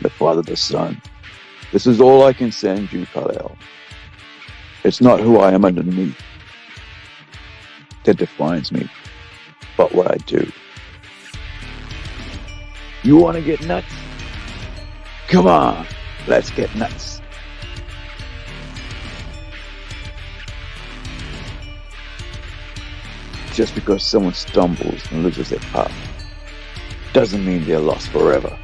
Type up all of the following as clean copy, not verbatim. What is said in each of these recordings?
the Father, the Son. This is all I can send you, Kal-El. It's not who I am underneath that defines me, but what I do. You want to get nuts? Come on, let's get nuts. Just because someone stumbles and loses their path doesn't mean they're lost forever.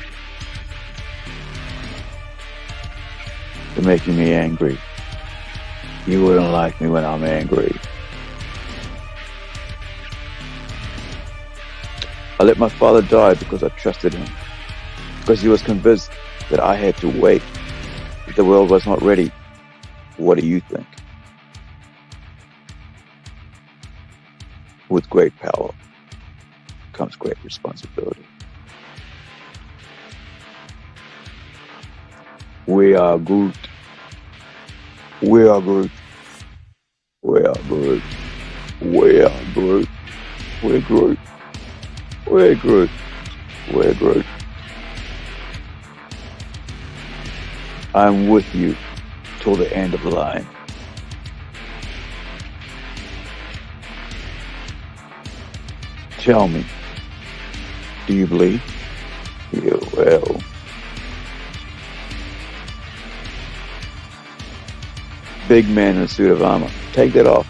You're making me angry. You wouldn't like me when I'm angry. I let my father die because I trusted him, because he was convinced that I had to wait, that the world was not ready. What do you think? With great power comes great responsibility. We are Groot. We are Groot. We are Groot. We are Groot. We're Groot. We're Groot. We're Groot. I'm with you till the end of the line. Tell me, do you believe? You will. Big man in a suit of armor. Take that off.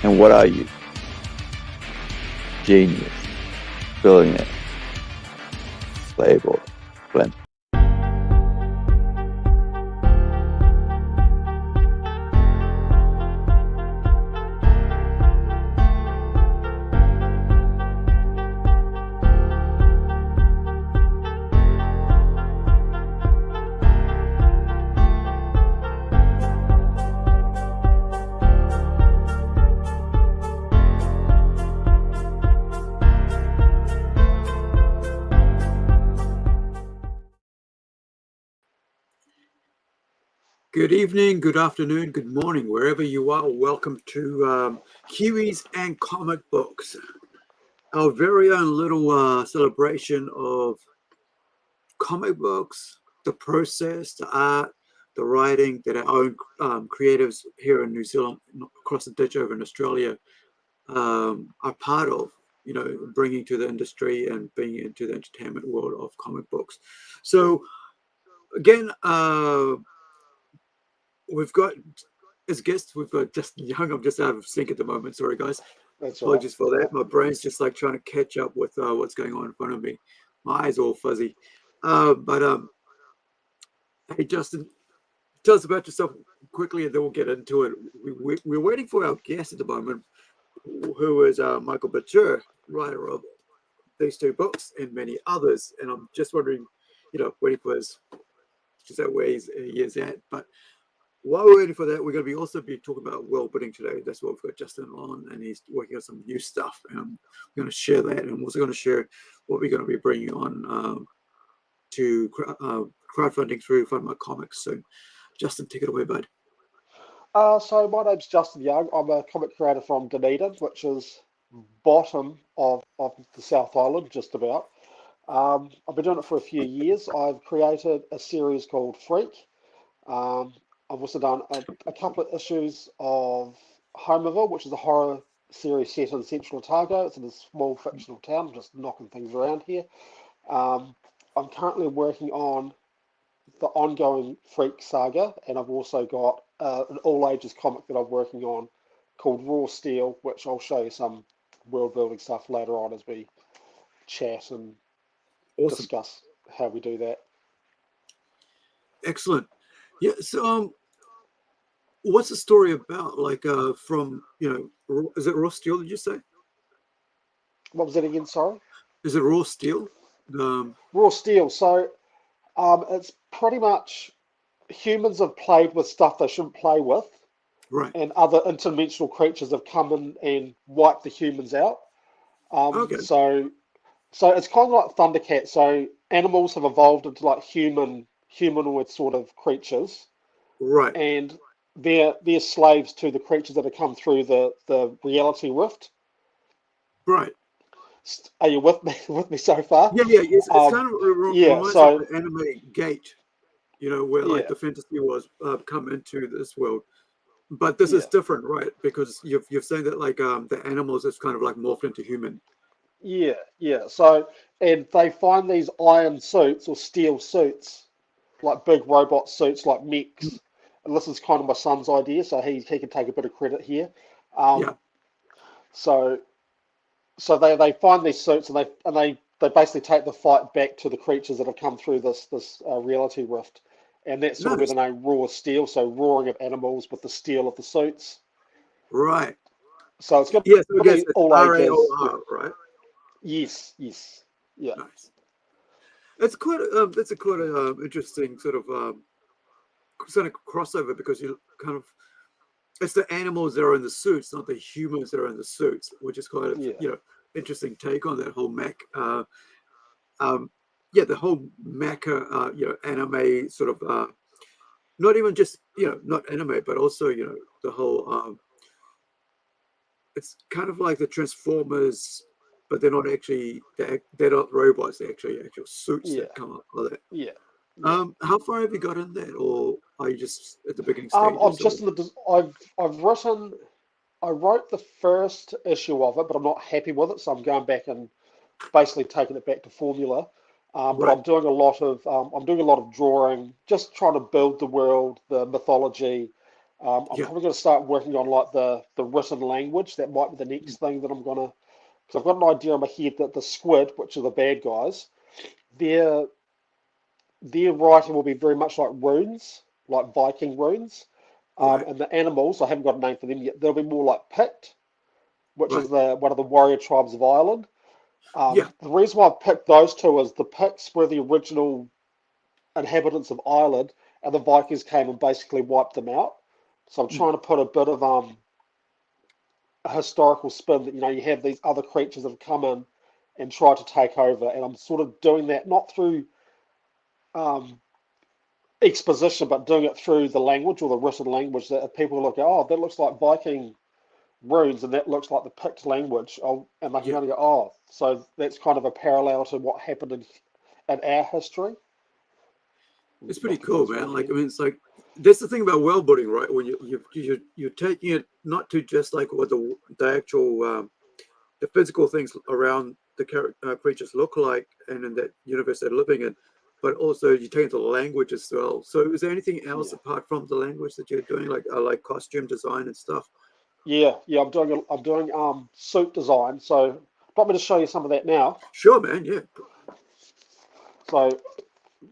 And what are you? Genius. Billionaire. Playboy. Plenty. Good evening, good afternoon, good morning, wherever you are. Welcome to Kiwis and Comic Books, our very own little celebration of comic books, the process, the art, the writing that our own creatives here in New Zealand, across the ditch over in Australia, are part of, you know, bringing to the industry and being into the entertainment world of comic books. So again, we've got, as guests, we've got Justin Young. I'm just out of sync at the moment. Sorry, guys. That's Apologies for that. My brain's just like trying to catch up with what's going on in front of me. My eyes all fuzzy. Hey, Justin, tell us about yourself quickly, and then we'll get into it. We're waiting for our guest at the moment, who is Michael Botur, writer of these two books and many others. And I'm just wondering, you know, waiting for his, just that where he is at. But while we're waiting for that, we're going to also be talking about world building today. That's what we've got Justin on, and he's working on some new stuff. And we're going to share that, and I'm also going to share what we're going to be bringing on to crowdfunding through Fund My Comics soon. Justin, take it away, bud. So my name's Justin Young. I'm a comic creator from Dunedin, which is bottom of the South Island, just about. I've been doing it for a few years. I've created a series called Freak. I've also done a couple of issues of Homerville, which is a horror series set in Central Otago. It's in a small fictional town. I'm just knocking things around here. I'm currently working on the ongoing Freak saga, and I've also got an all-ages comic that I'm working on called Raw Steel, which I'll show you some world-building stuff later on as we chat and discuss how we do that. Excellent. Yeah, so what's the story about? Like from, you know, is it Raw Steel, did you say? What was that again, sorry? Is it Raw Steel? Raw Steel. So it's pretty much humans have played with stuff they shouldn't play with. Right. And other interdimensional creatures have come in and wiped the humans out. Okay. So it's kind of like Thundercats. So animals have evolved into like humanoid sort of creatures. Right. And they're slaves to the creatures that have come through the reality rift. Right. Are you with me so far? Yeah. It's kind of reminds me of the anime Gate. where like Yeah, the fantasy was come into this world. But this is yeah, different, right? Because you're saying that like the animals is kind of like morphed into human. yeah, yeah. So, and they find these iron suits or steel suits, like big robot suits, like Mm. mechs. And this is kind of my son's idea, so he can take a bit of credit here. Yeah, Um, so so they find these suits and they basically take the fight back to the creatures that have come through this reality rift, and that's sort of where nice. the name Raw Steel. So roaring of animals with the steel of the suits. Right. So it's going Yeah, so I to guess be it's all ages. Yeah. RAOR, right? Yes. Yes. Yeah. Nice. It's quite that's a quite a interesting sort of crossover because you kind of it's the animals that are in the suits, not the humans that are in the suits, which is quite a Yeah. interesting take on that whole mech. Um, yeah, the whole mecha, anime sort of not even just not anime, but also the whole it's kind of like the Transformers, but they're not actually they're not robots. They're actually actual suits Yeah. that come up with it. Yeah. Yeah. How far have you got in that, or are you just at the beginning stages? I'm Or just in the. I've written. I wrote the first issue of it, but I'm not happy with it, so I'm going back and basically taking it back to formula. But right? I'm doing a lot of drawing, just trying to build the world, the mythology. I'm Yeah, probably going to start working on like the written language. That might be the next thing that I'm gonna, because I've got an idea in my head that the squid, which are the bad guys, their their writing will be very much like runes, like Viking runes. right. And the animals, I haven't got a name for them yet. They'll be more like Pict, which is Right. the one of the warrior tribes of Ireland. Yeah. The reason why I've picked those two is the Picts were the original inhabitants of Ireland, and the Vikings came and basically wiped them out. So I'm Mm. trying to put a bit of a historical spin that you have these other creatures that have come in and tried to take over, and I'm sort of doing that not through um, exposition, but doing it through the language or the written language. That if people look at, oh, that looks like Viking runes, and that looks like the Pict language, and they can Yeah. kind of go, oh, so that's kind of a parallel to what happened in our history. It's pretty Not to cool, buzz around man. Like, here. I mean, it's like that's the thing about world building, right? When you're taking it not to just like what the actual the physical things around the creatures look like, and in that universe they're living in, but also you take into the language as well. So, is there anything else Yeah, apart from the language that you're doing, like costume design and stuff? yeah. I'm doing suit design. So, want me to show you some of that now? Sure, man. Yeah. So,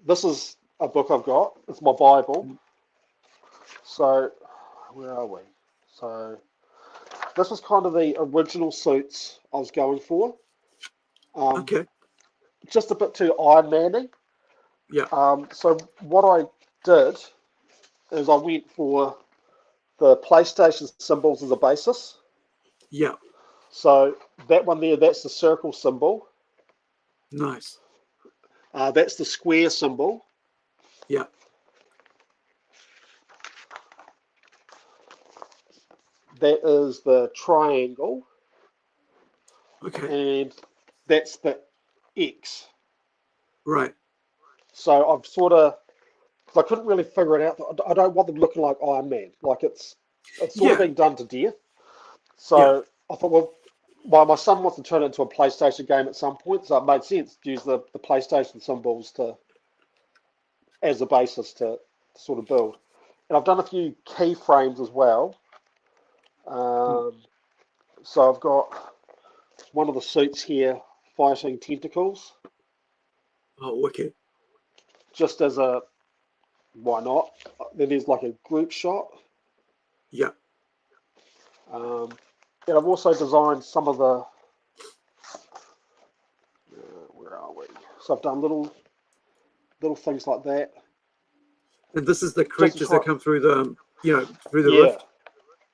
this is a book I've got. It's my Bible. Mm. So, where are we? So, this was kind of the original suits I was going for. Um, Okay. just a bit too Iron Man-y. Yeah. So, what I did is I went for the PlayStation symbols as a basis. Yeah. So that one there, that's the circle symbol. Nice. That's the square symbol. Yeah. That is the triangle, Okay. and that's the X. Right. So I've sort of, because I couldn't really figure it out. I don't want them looking like Iron Man. Like it's sort of Yeah. being done to death. Yeah. So I thought, well, my son wants to turn it into a PlayStation game at some point, so it made sense to use the PlayStation symbols to as a basis to sort of build. And I've done a few keyframes as well. Mm. Um, so I've got one of the suits here fighting tentacles, Oh, wicked. just as a why not? Then there's like a group shot. Yeah. Um, and I've also designed some of the, where are we? So I've done little things like that, And this is the just to creatures that try. come through through the Yeah, rift.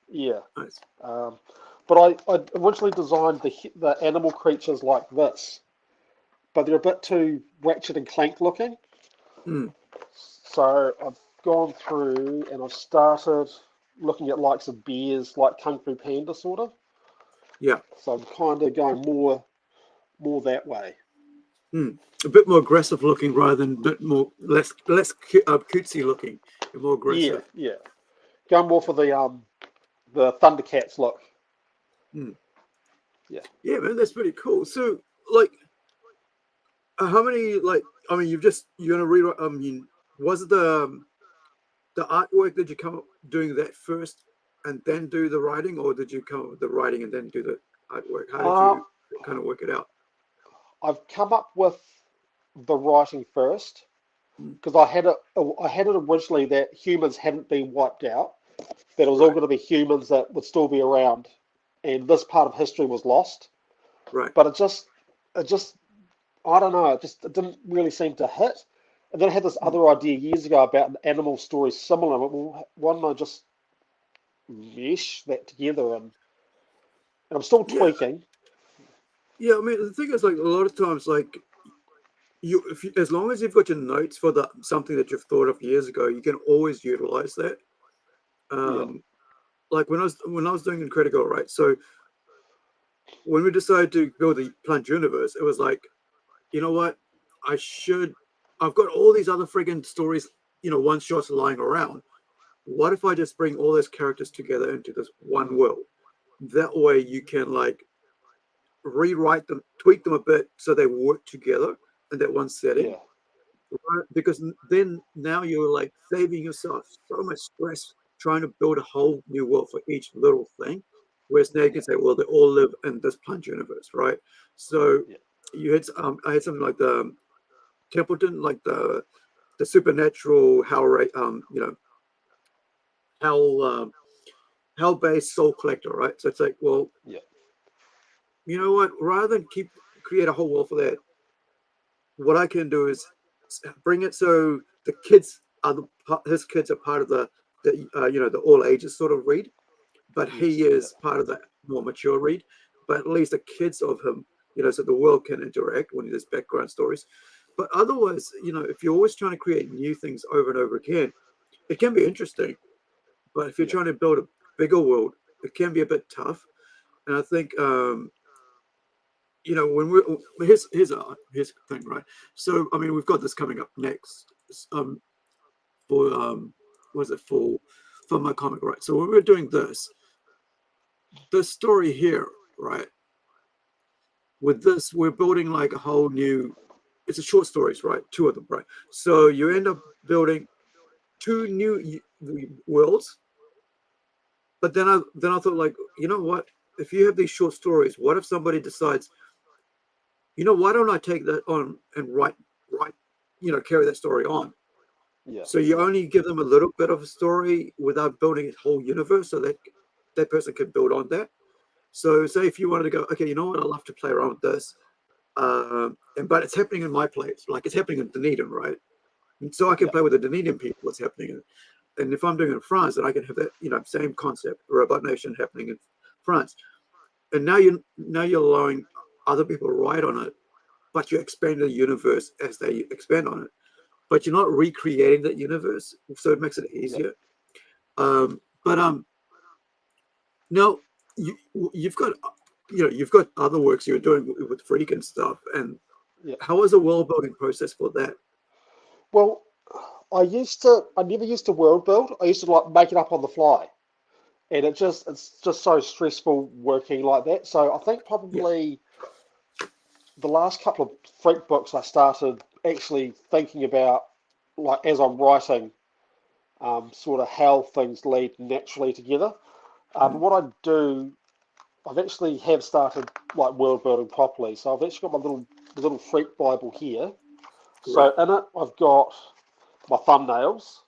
yeah. Nice. Um, but I originally designed the animal creatures like this, but they're a bit too Ratchet and Clank looking. Mm. So I've gone through and I've started looking at likes of bears, like Kung Fu Panda sort of. Yeah. So I'm kind of going more that way. A bit more aggressive looking rather than a bit more less cutesy looking, and more aggressive. Yeah. Going more for the Thundercats look. Yeah, man, that's pretty cool. So, like, how many, like, I mean, you're gonna rewrite. I mean, was it the artwork? Did you come up doing that first and then do the writing, or did you come up with the writing and then do the artwork? How did you kind of work it out? I've come up with the writing first because I had it originally that humans hadn't been wiped out, that it was all going to be humans that would still be around, and this part of history was lost. Right. But it just, I don't know, it didn't really seem to hit. And then I had this other idea years ago about an animal story similar. Well, why don't I just mesh that together? And I'm still tweaking. Yeah, I mean, the thing is, like, a lot of times, like, as long as you've got your notes for something that you've thought of years ago, you can always utilize that. Like when I was doing Incredible, right? So when we decided to build the Plant universe, it was like, you know what? I've got all these other friggin' stories, one shots lying around. What if I just bring all those characters together into this one world? That way you can, like, rewrite them, tweak them a bit so they work together in that one setting. Yeah. Right? Because then now you're, like, saving yourself so much stress trying to build a whole new world for each little thing. Whereas now you can say, well, they all live in this Plant universe, right? So you had I had something like the Templeton, like the supernatural hell-based soul collector, right? So it's like, well, you know what? Rather than create a whole world for that, what I can do is bring it so the kids his kids are part of the all ages sort of read, but he is part of the more mature read. But at least the kids of him, so the world can interact when there's background stories. But otherwise, if you're always trying to create new things over and over again, it can be interesting. But if you're trying to build a bigger world, it can be a bit tough. And I think when here's the thing, right? So I mean, we've got this coming up next for for my comic, right? So when we're doing this story here, right? With this, we're building like a whole new. It's a short stories, right? 2 of them, right? So you end up building 2 new worlds. But then I thought, like, you know what? If you have these short stories, what if somebody decides, why don't I take that on and write, carry that story on? So you only give them a little bit of a story without building a whole universe, so that person can build on that. So say if you wanted to go, okay, you know what? I love to play around with this, but it's happening in my place, like it's happening in Dunedin, right? And so I can play with the Dunedin people. What's happening, and if I'm doing it in France, then I can have that same concept, Robot Nation happening in France. And now you're allowing other people to write on it, but you expand the universe as they expand on it. But you're not recreating that universe, so it makes it easier. Now you've got other works you're doing with Freak and stuff, and how was the world building process for that? Well, I never used to world build. I used to like make it up on the fly, and it's just so stressful working like that. So I think probably the last couple of Freak books I started actually thinking about, like as I'm writing, sort of how things lead naturally together. What I do, I've actually have started like world building properly. So I've actually got my little Freak Bible here. So in it, I've got my thumbnails.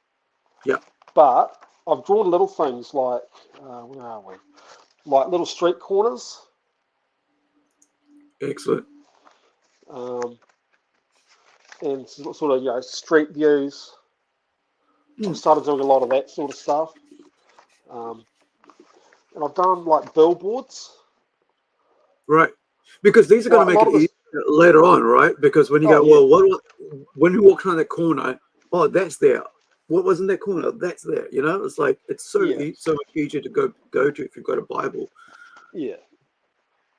Yeah. But I've drawn little things like, where are we? Like little street corners. Excellent. And sort of, street views. I've started doing a lot of that sort of stuff. And I've done like billboards. Right. Because these are going to make it easier later on, right? Because when you when you walk around that corner, that's there. What was in that corner? That's there. It's like it's so much easier to go to if you've got a Bible. Yeah.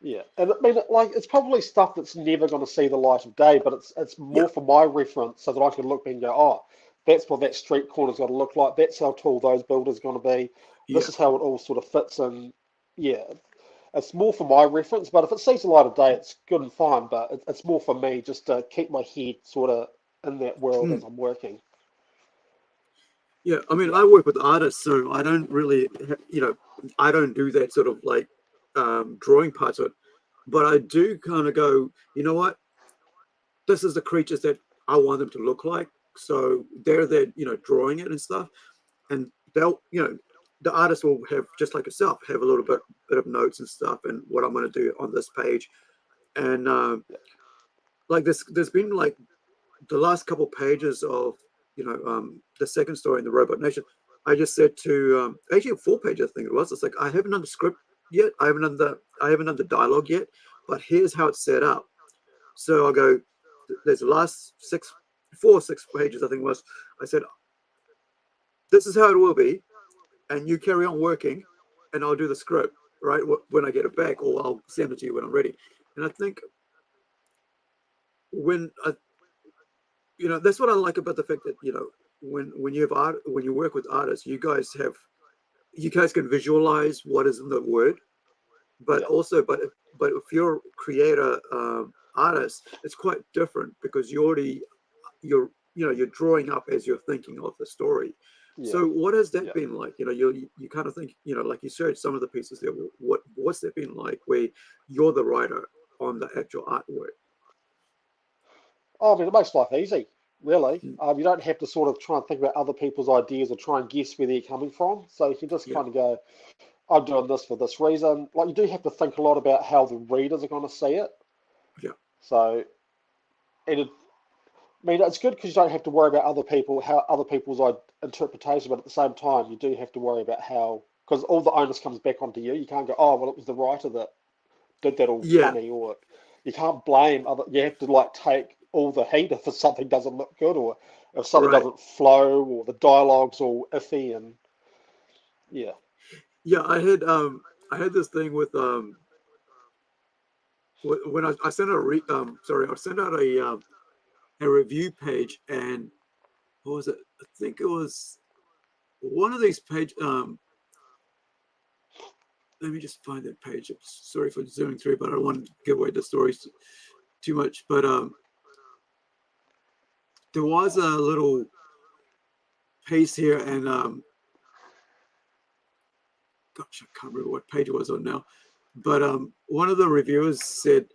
Yeah, and I mean, like, it's probably stuff that's never going to see the light of day, but it's Yeah, more for my reference so that I can look and go, oh, that's what that street corner's got to look like. That's how tall those buildings are going to be. This yeah. is how it all sort of fits in. Yeah, it's more for my reference, but if it sees the light of day, it's good and fine. But it's more for me just to keep my head sort of in that world Mm. as I'm working. Yeah, I mean, Yeah, I work with artists, so I don't really, I don't do that sort of like drawing part of it, but I do kind of go, you know what? This is the creatures that I want them to look like. So they're yeah, there, drawing it and stuff, and they'll, the artist will have just like yourself, have a little bit of notes and stuff, and what I'm going to do on this page, and yeah, like this, there's been like the last couple pages of the second story in the Robot Nation. I just said to actually 4 pages, I think it was. It's like I haven't done the script yet. I haven't done the dialogue yet. But here's how it's set up. So I'll go. There's the last 6 pages, I think it was. I said this is how it will be, and you carry on working, and I'll do the script right when I get it back, or I'll send it to you when I'm ready. And I think when I that's what I like about the fact that when you have art, when you work with artists, you guys can visualize what is in the word, but yeah, also but if you're a creator artist, it's quite different because you're drawing up as you're thinking of the story. yeah, So what has that yeah. been like? You kind of think, like you showed some of the pieces there. What's that been like where you're the writer on the actual artwork? Oh, I mean, it makes life easy, really. Mm. You don't have to sort of try and think about other people's ideas or try and guess where they're coming from. So you can just Yeah, kind of go, I'm doing this for this reason. Like, you do have to think a lot about how the readers are going to see it. yeah, So, I mean, it's good because you don't have to worry about how other people's interpretation, but at the same time, you do have to worry about how, because all the onus comes back onto you. You can't go, oh, well, it was the writer that did that all yeah, funny, or you can't blame other. You have to like take all the heat if something doesn't look good, or if something right. doesn't flow, or the dialogue's all iffy, and yeah, Yeah, I had this thing with when I sent out I sent out a review page, and what was it? I think it was one of these page let me just find that page. Sorry for zooming through, but I don't want to give away the stories too much. But there was a little piece here, and gosh, I can't remember what page it was on now. But one of the reviewers said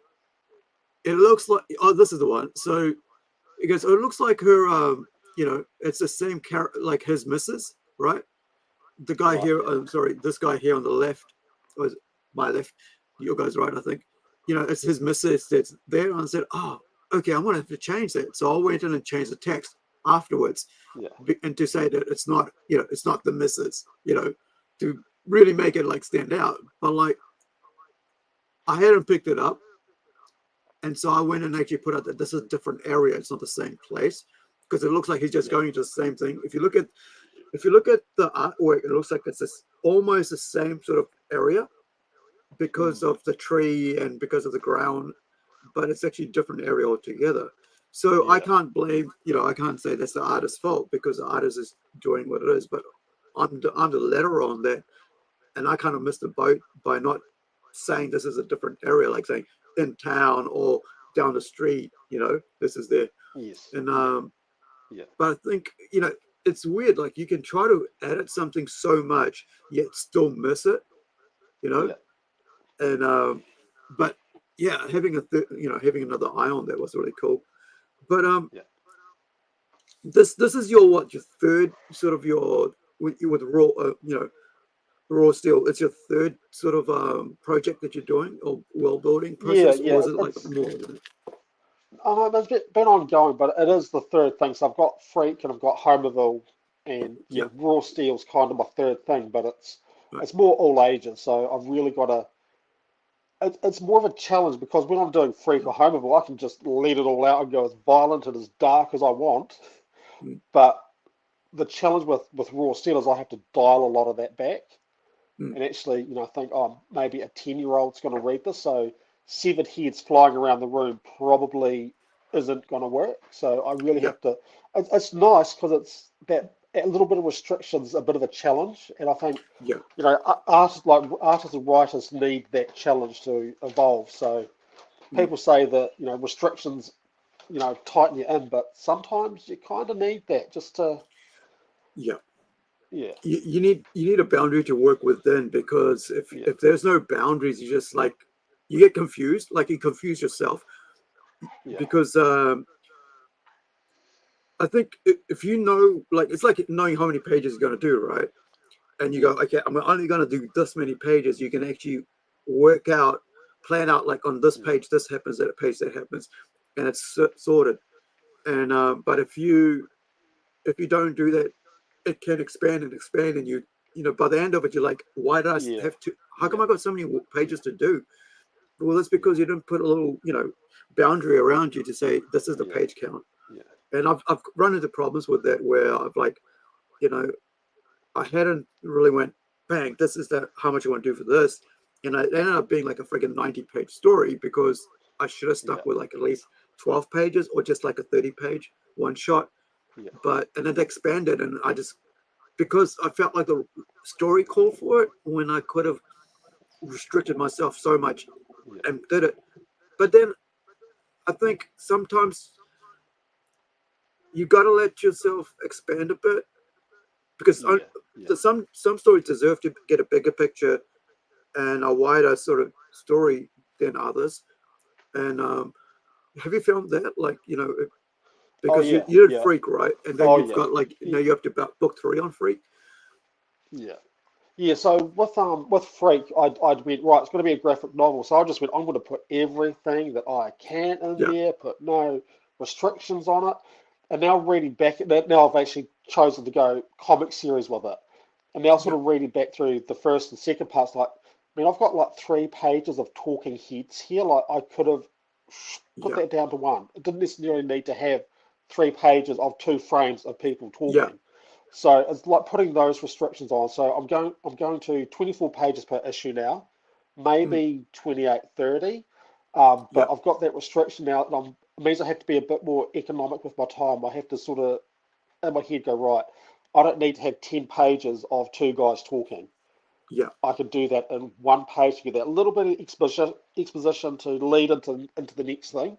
it looks like, oh, this is the one. So he goes, oh, it looks like her, it's the same character, like his missus, right? The guy right, here, yeah, I'm sorry, this guy here on the left, was my left, your guy's right, I think. It's his missus that's there. And I said, oh, okay, I'm going to have to change that. So I went in and changed the text afterwards, yeah, and to say that it's not the missus, to really make it like stand out. But like, I hadn't picked it up. And so I went and actually put out that this is a different area. It's not the same place because it looks like he's just yeah, going to the same thing. If you look at the artwork, it looks like it's almost the same sort of area because mm, of the tree and because of the ground, but it's actually a different area altogether. So I yeah, can't blame, I can't say that's the artist's fault because the artist is doing what it is. But I'm the letter on that, and I kind of missed the boat by not saying this is a different area, like saying in town or down the street. This is there, yes, and yeah, yeah, but I think it's weird. Like you can try to edit something so much yet still miss it, you know, yeah, and but yeah, having another eye on that was really cool. But yeah. this is your third sort of with raw raw steel. It's your third sort of project that you're doing or world building Yeah, process, or yeah, is it like more than it's been ongoing, but it is the third thing. So I've got Freak and I've got Homerville, and yeah, yeah, Raw Steel's kind of my third thing, but it's right, it's more all ages. So I've really got to. It's more of a challenge because when I'm doing Freak or Homerville, I can just let it all out and go as violent and as dark as I want. mm, But the challenge with Raw Steel is I have to dial a lot of that back. Mm. and actually, think, oh, maybe a 10-year-old's going to read this. So 7 heads flying around the room probably isn't going to work. So I really Yeah. have to. It's nice because it's that a little bit of restrictions, a bit of a challenge, and I think Yeah. artists and writers need that challenge to evolve. So Mm. people say that restrictions tighten you in, but sometimes you kind of need that just to Yeah. yeah You need a boundary to work within, because yeah if there's no boundaries, you just like you get confused, like you confuse yourself. yeah Because I think if you know, like it's like knowing how many pages you're going to do, right? And you yeah go, okay, I'm only going to do this many pages. You can actually work out, plan out, like on this yeah page this happens, that page that happens, and it's sorted. And but if you don't do that, it can expand and expand, and by the end of it, you're like, why did I yeah have to? How come yeah I got so many pages to do? Well, that's yeah because you didn't put a little boundary around you to say this is the yeah page count. yeah And I've run into problems with that where I've like, you know, I hadn't really went, bang, this is how much I want to do for this. And it ended up being like a friggin' 90-page story, because I should have yeah stuck with like at least 12 pages or just like a 30-page one shot. yeah And it expanded, and I just, because I felt like the story called for it when I could have restricted myself so much yeah and did it. But then I think sometimes you got to let yourself expand a bit, because yeah yeah some stories deserve to get a bigger picture and a wider sort of story than others. And have you found that, like, oh because yeah you did yeah Freak, right? And then oh you've yeah got like now Y- you have to about book 3 on Freak. yeah yeah so with Freak I'd went right, it's going to be a graphic novel, so I just went, I'm going to put everything that I can in Yeah, there, put no restrictions on it. And now reading back at that, now I've actually chosen to go comic series with it. And now sort yeah, of reading back through the first and second parts, like, I mean, I've got like 3 pages of talking heads here. Like, I could have put yeah, that down to one. It didn't necessarily need to have 3 pages of 2 frames of people yeah. talking. So it's like putting those restrictions on. So I'm going to 24 pages per issue now, Mm, maybe 28, 30. yeah, But I've got that restriction now, and it means I have to be a bit more economic with my time. I have to sort of in my head go, right, I don't need to have 10 pages of 2 guys talking. yeah, I can do that in 1 page to get that little bit of exposition to lead into the next thing.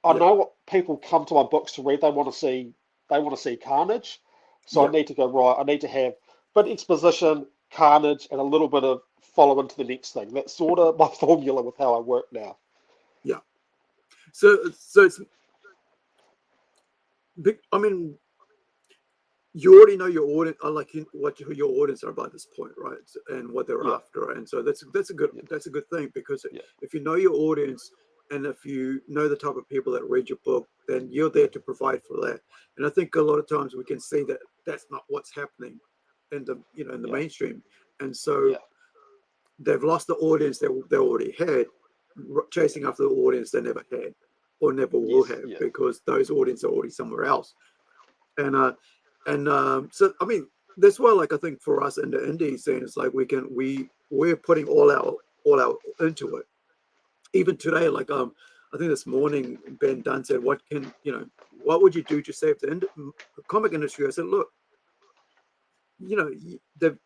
I yeah, know what people come to my books to read. They want to see carnage. So I yeah, need to go, right, I need to have a bit of exposition, carnage, and a little bit of follow into the next thing. That's sort of my formula with how I work now. yeah. So it's big. I mean, you already know your audience, like who your audience are by this point, right? And what they're Yeah, after, and so yeah, that's a good thing, because yeah, if you know your audience and if you know the type of people that read your book, then you're there to provide for that. And I think a lot of times we can see that that's not what's happening in the in the yeah, mainstream, and so yeah, they've lost the audience they already had, yeah. chasing after the audience they never had or never will Yes, have, yeah, because those audience are already somewhere else. And so I mean that's why, like, I think for us in the indie scene, it's like we're putting all our into it. Even today, like, I think this morning Ben Dunn said, what would you do to save the comic industry? I said, look, you know the,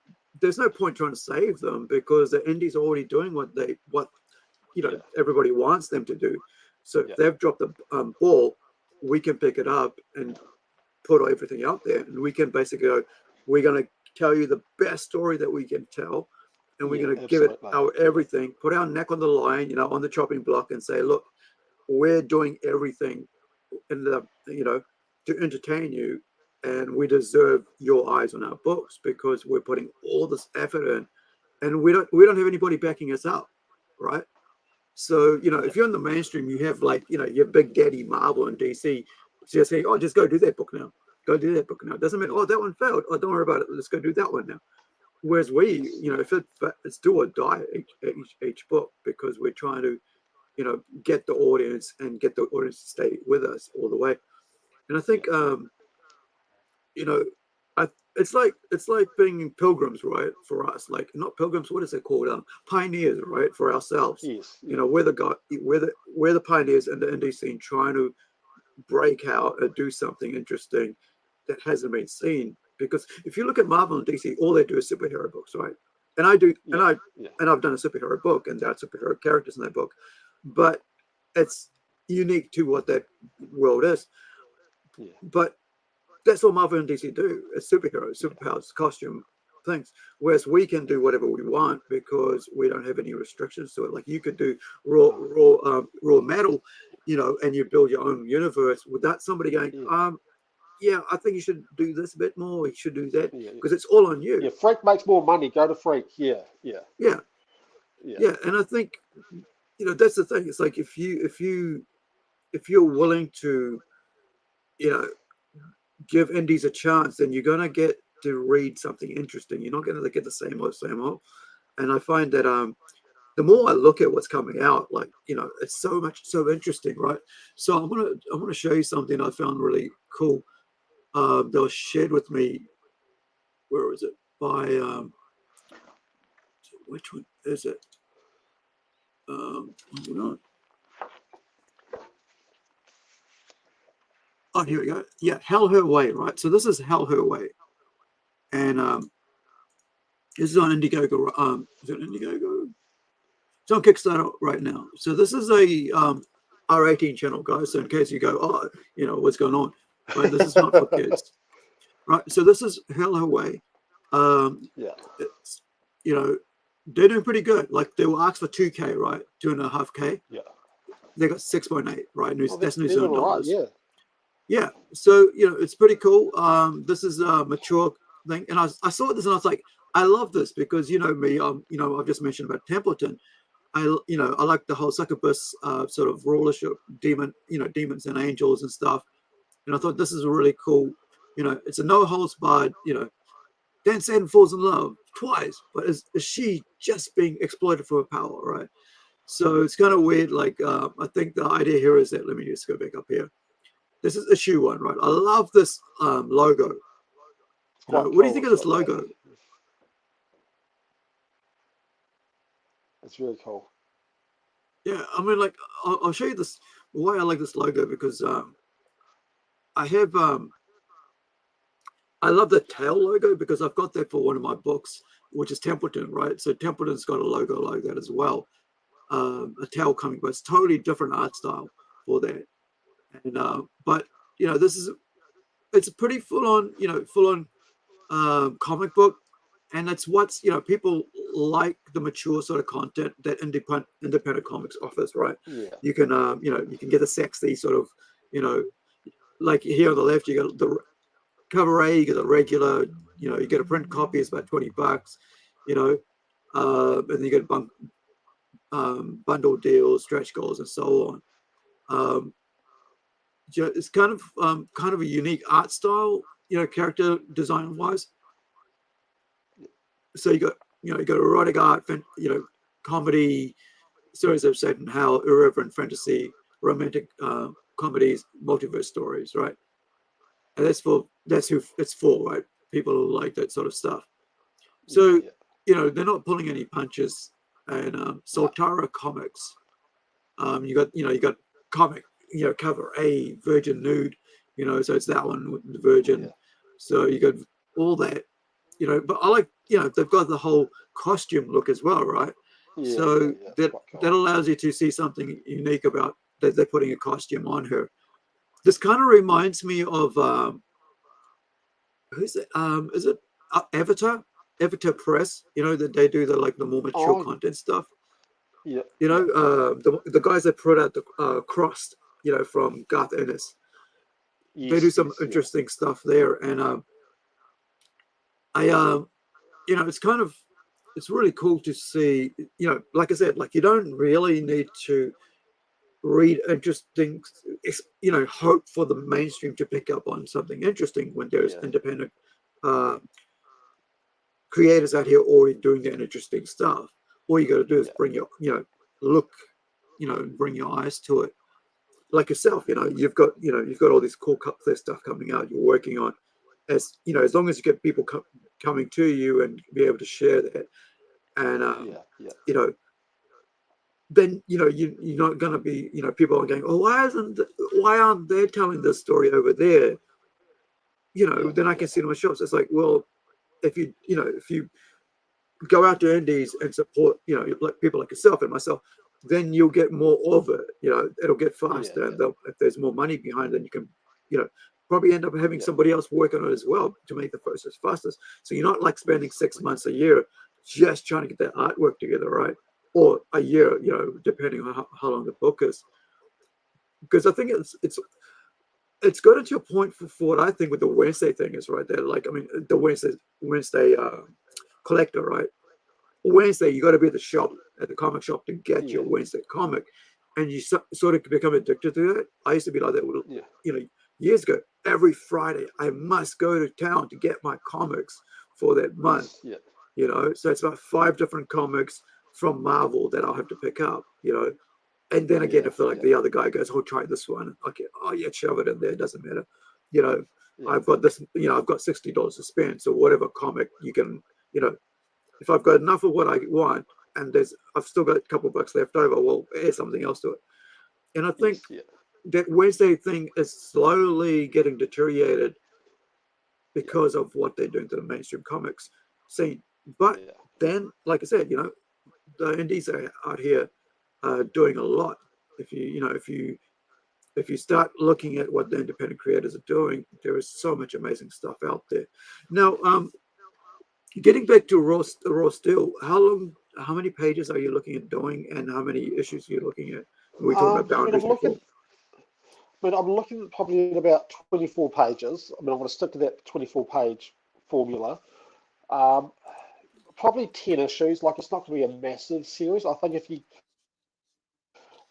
there's no point trying to save them, because the indies are already doing what yeah, everybody wants them to do. So if yeah, they've dropped the ball, we can pick it up and put everything out there, and we can basically go, we're going to tell you the best story that we can tell, and we're yeah, going to give it absolutely. our Yeah, everything, put our neck on the line, on the chopping block, and say, look, we're doing everything in the to entertain you, and we deserve your eyes on our books, because we're putting all this effort in, and we don't have anybody backing us up, right? So, yeah, if you're in the mainstream, you have, like, your big daddy Marvel and DC just saying, oh, just go do that book now. Go do that book now. It doesn't mean, yeah, oh, that one failed. Oh, don't worry about it. Let's go do that one now. Whereas we, yes, yeah, if it's do or die each book, because we're trying to, get the audience and get the audience to stay with us all the way. And I yeah, think, you know, it's like being pilgrims, right? For us, like not pilgrims. What is it called? Pioneers, right? For ourselves. Yes. You know, we're the pioneers in the indie scene, trying to break out and do something interesting that hasn't been seen. Because if you look at Marvel and DC, all they do is superhero books, right? And I do, Yeah. and I've done a superhero book, and there are superhero characters in that book, but it's unique to what that world is. Yeah. But that's all Marvel and DC do. It's superheroes, superpowers, costume things. Whereas we can do whatever we want because we don't have any restrictions to it. Like you could do raw metal, you know, and you build your own universe without somebody going, yeah, I think you should do this a bit more. You should do that because it's all on you. Yeah, Freak makes more money. Go to Freak. Yeah. And I think, you know, that's the thing. It's like if you're willing to, you know, give indies a chance, then you're gonna get to read something interesting. You're not gonna get the same old. And I find that the more I look at what's coming out, like, you know, it's so interesting, right? So I'm gonna show you something I found really cool. That was shared with me. Where was it? By which one is it? Hold on. Oh, here we go. Yeah, Hell Her Way, right? So this is Hell Her Way, and this is on Indiegogo. Is it Indiegogo? It's on Kickstarter right now. So this is a R18 channel, guys. So in case you go, oh, you know what's going on, right? This is not for kids, right? So this is Hell Her Way. It's, you know, they're doing pretty good. Like they were asked for 2K, right? 2.5K. Yeah. They got 6.8, right? That's New they're Zealand all right, dollars. yeah. Yeah. So, you know, it's pretty cool. This is a mature thing. And I saw this and I was like, I love this because, you know, me, you know, I've just mentioned about Templeton. I like the whole succubus sort of rulership, demons and angels and stuff. And I thought this is a really cool, you know, it's a no holds barred, you know, Dan Sandan falls in love twice, but is she just being exploited for her power, right? So it's kind of weird. Like, I think the idea here is that, let me just go back up here. This is issue 1, right? I love this logo. What do you think of this logo? It's really cool. Yeah, I mean, like, I'll show you this, why I like this logo, because I have, I love the tail logo because I've got that for one of my books, which is Templeton, right? So Templeton's got a logo like that as well. A tail coming, but it's totally different art style for that. And but you know, it's a pretty full on comic book, and it's what's, you know, people like the mature sort of content that independent comics offers, right? Yeah. You can you know, you can get the sexy sort of, you know, like here on the left you got the cover A, you get a regular, you know, you get a print copy, it's about $20, you know, and you get bundle deals, stretch goals, and so on. It's kind of a unique art style, you know, character design wise. So you got erotic art, you know, comedy, stories of Satan, hell, irreverent fantasy, romantic comedies, multiverse stories, right? And that's who it's for, right? People who like that sort of stuff. So you know, they're not pulling any punches. And Soltara Comics, you got comic, you know, cover A, Virgin Nude, you know, so it's that one with the Virgin. So you got all that, you know, but I like, you know, they've got the whole costume look as well, right? So that allows you to see something unique about that they're putting a costume on her. This kind of reminds me of who's it? Is it Avatar Press? You know, that they do the more mature content stuff. Yeah. You know, the guys that put out the Crossed, you know, from Garth Ennis. They do some interesting stuff there, and you know, it's really cool to see. You know, like I said, like you don't really need to read interesting, you know, hope for the mainstream to pick up on something interesting when there's independent creators out here already doing that interesting stuff. All you got to do is bring your, you know, look, you know, and bring your eyes to it. Like yourself, you know, you've got all this cool stuff coming out you're working on, as you know, as long as you get people coming to you and be able to share that, and you know, then you know you're not going to be, you know, people are going, oh, why aren't they telling this story over there? You know, then I can see it in my shops. It's like, well, if you go out to indies and support, you know, like people like yourself and myself, then you'll get more of it. You know, it'll get faster. And if there's more money behind, then you can, you know, probably end up having somebody else work on it as well to make the process fastest. So you're not like spending 6 months, a year, just trying to get that artwork together, right? Or a year, you know, depending on how long the book is. Because I think it's got into a point for what I think with the Wednesday thing is right there. Like, I mean, the Wednesday collector, right? Wednesday, you got to be at the shop, at the comic shop, to get your Wednesday comic, and you sort of become addicted to it. I used to be like that, you know, years ago. Every Friday, I must go to town to get my comics for that month. You know, so it's about 5 different comics from Marvel that I'll have to pick up. You know, and then again, if the other guy goes, "Oh, try this one," okay, oh yeah, shove it in there. It doesn't matter. You know, I've got this. You know, I've got $60 to spend, so whatever comic you can, you know. If I've got enough of what I want and I've still got a couple bucks left over, well, add something else to it. And I think that Wednesday thing is slowly getting deteriorated because of what they're doing to the mainstream comics scene. But then, like I said, you know, the indies are out here doing a lot. If you start looking at what the independent creators are doing, there is so much amazing stuff out there. Now, getting back to Raw Steel, how many pages are you looking at doing, and how many issues are you looking at? We talked about boundaries before. I'm looking at probably at about 24 pages. I mean, I'm going to stick to that 24-page formula. Probably 10 issues. Like, it's not going to be a massive series. I think it's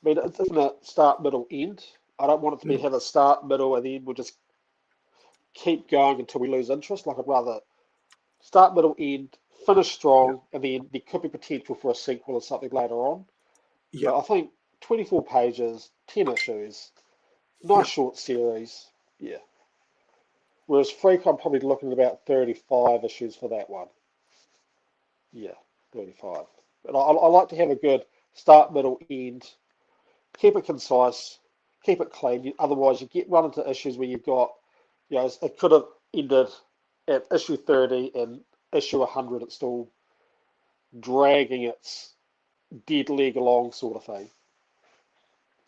going to start, middle, end. I don't want it to have a start, middle, and then we'll just keep going until we lose interest. Like, I'd rather start, middle, end, finish strong, and then there could be potential for a sequel or something later on. Yeah, I think 24 pages, 10 issues, nice short series. Yeah. Whereas Freak, I'm probably looking at about 35 issues for that one. Yeah, 35. But I like to have a good start, middle, end. Keep it concise, keep it clean. Otherwise, you run into issues where you've got, you know, it could have ended at issue 30 and issue 100, it's still dragging its dead leg along, sort of thing.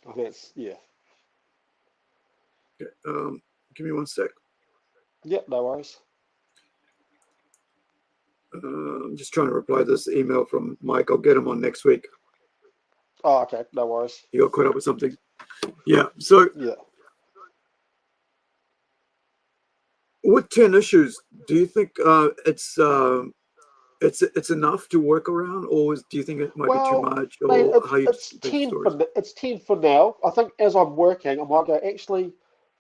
I think it's, Okay, give me 1 sec. Yep, no worries. I'm just trying to reply to this email from Mike. I'll get him on next week. Oh, okay, no worries. You got caught up with something? Yeah. So with 10 issues, do you think it's enough to work around, or do you think it might be too much? Or mate, it's 10 for now. I think as I'm working, I might go, actually,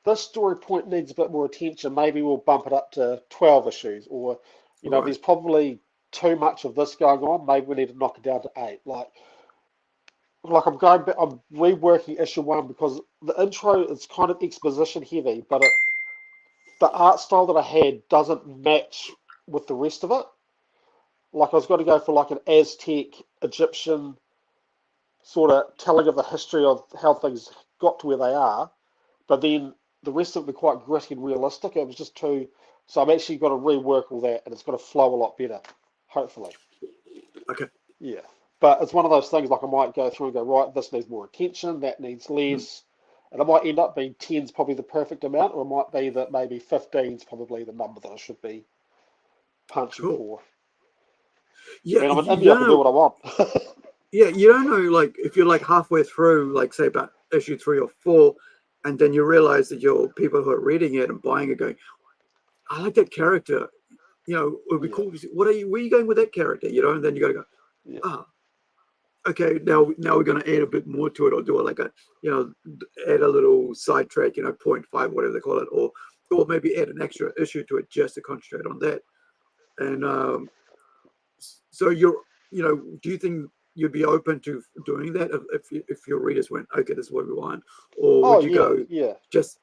this story point needs a bit more attention. Maybe we'll bump it up to 12 issues, or you know, there's probably too much of this going on. Maybe we need to knock it down to 8. Like I'm going back, I'm reworking issue 1 because the intro is kind of exposition heavy, but the art style that I had doesn't match with the rest of it. Like I was going to go for like an Aztec, Egyptian sort of telling of the history of how things got to where they are, but then the rest of it were quite gritty and realistic. It was just too. So I'm actually got to rework all that, and it's going to flow a lot better, hopefully. Okay. Yeah. But it's one of those things, like I might go through and go, right, this needs more attention, that needs less. And it might end up being 10's probably the perfect amount, or it might be that maybe 15's probably the number that I should be punching for. Yeah, I mean, I'm an indie, I can do what I want. Yeah, you don't know, like, if you're like halfway through, like, say, about issue 3 or 4, and then you realize that your people who are reading it and buying it going, I like that character. You know, it would be cool. Where are you going with that character? You know, and then you got to go, okay, now we're going to add a bit more to it, or do it like a, you know, add a little sidetrack, you know, 0.5, whatever they call it, or maybe add an extra issue to it just to concentrate on that. And so do you think you'd be open to doing that if your readers went, okay, this is what we want, or would you go just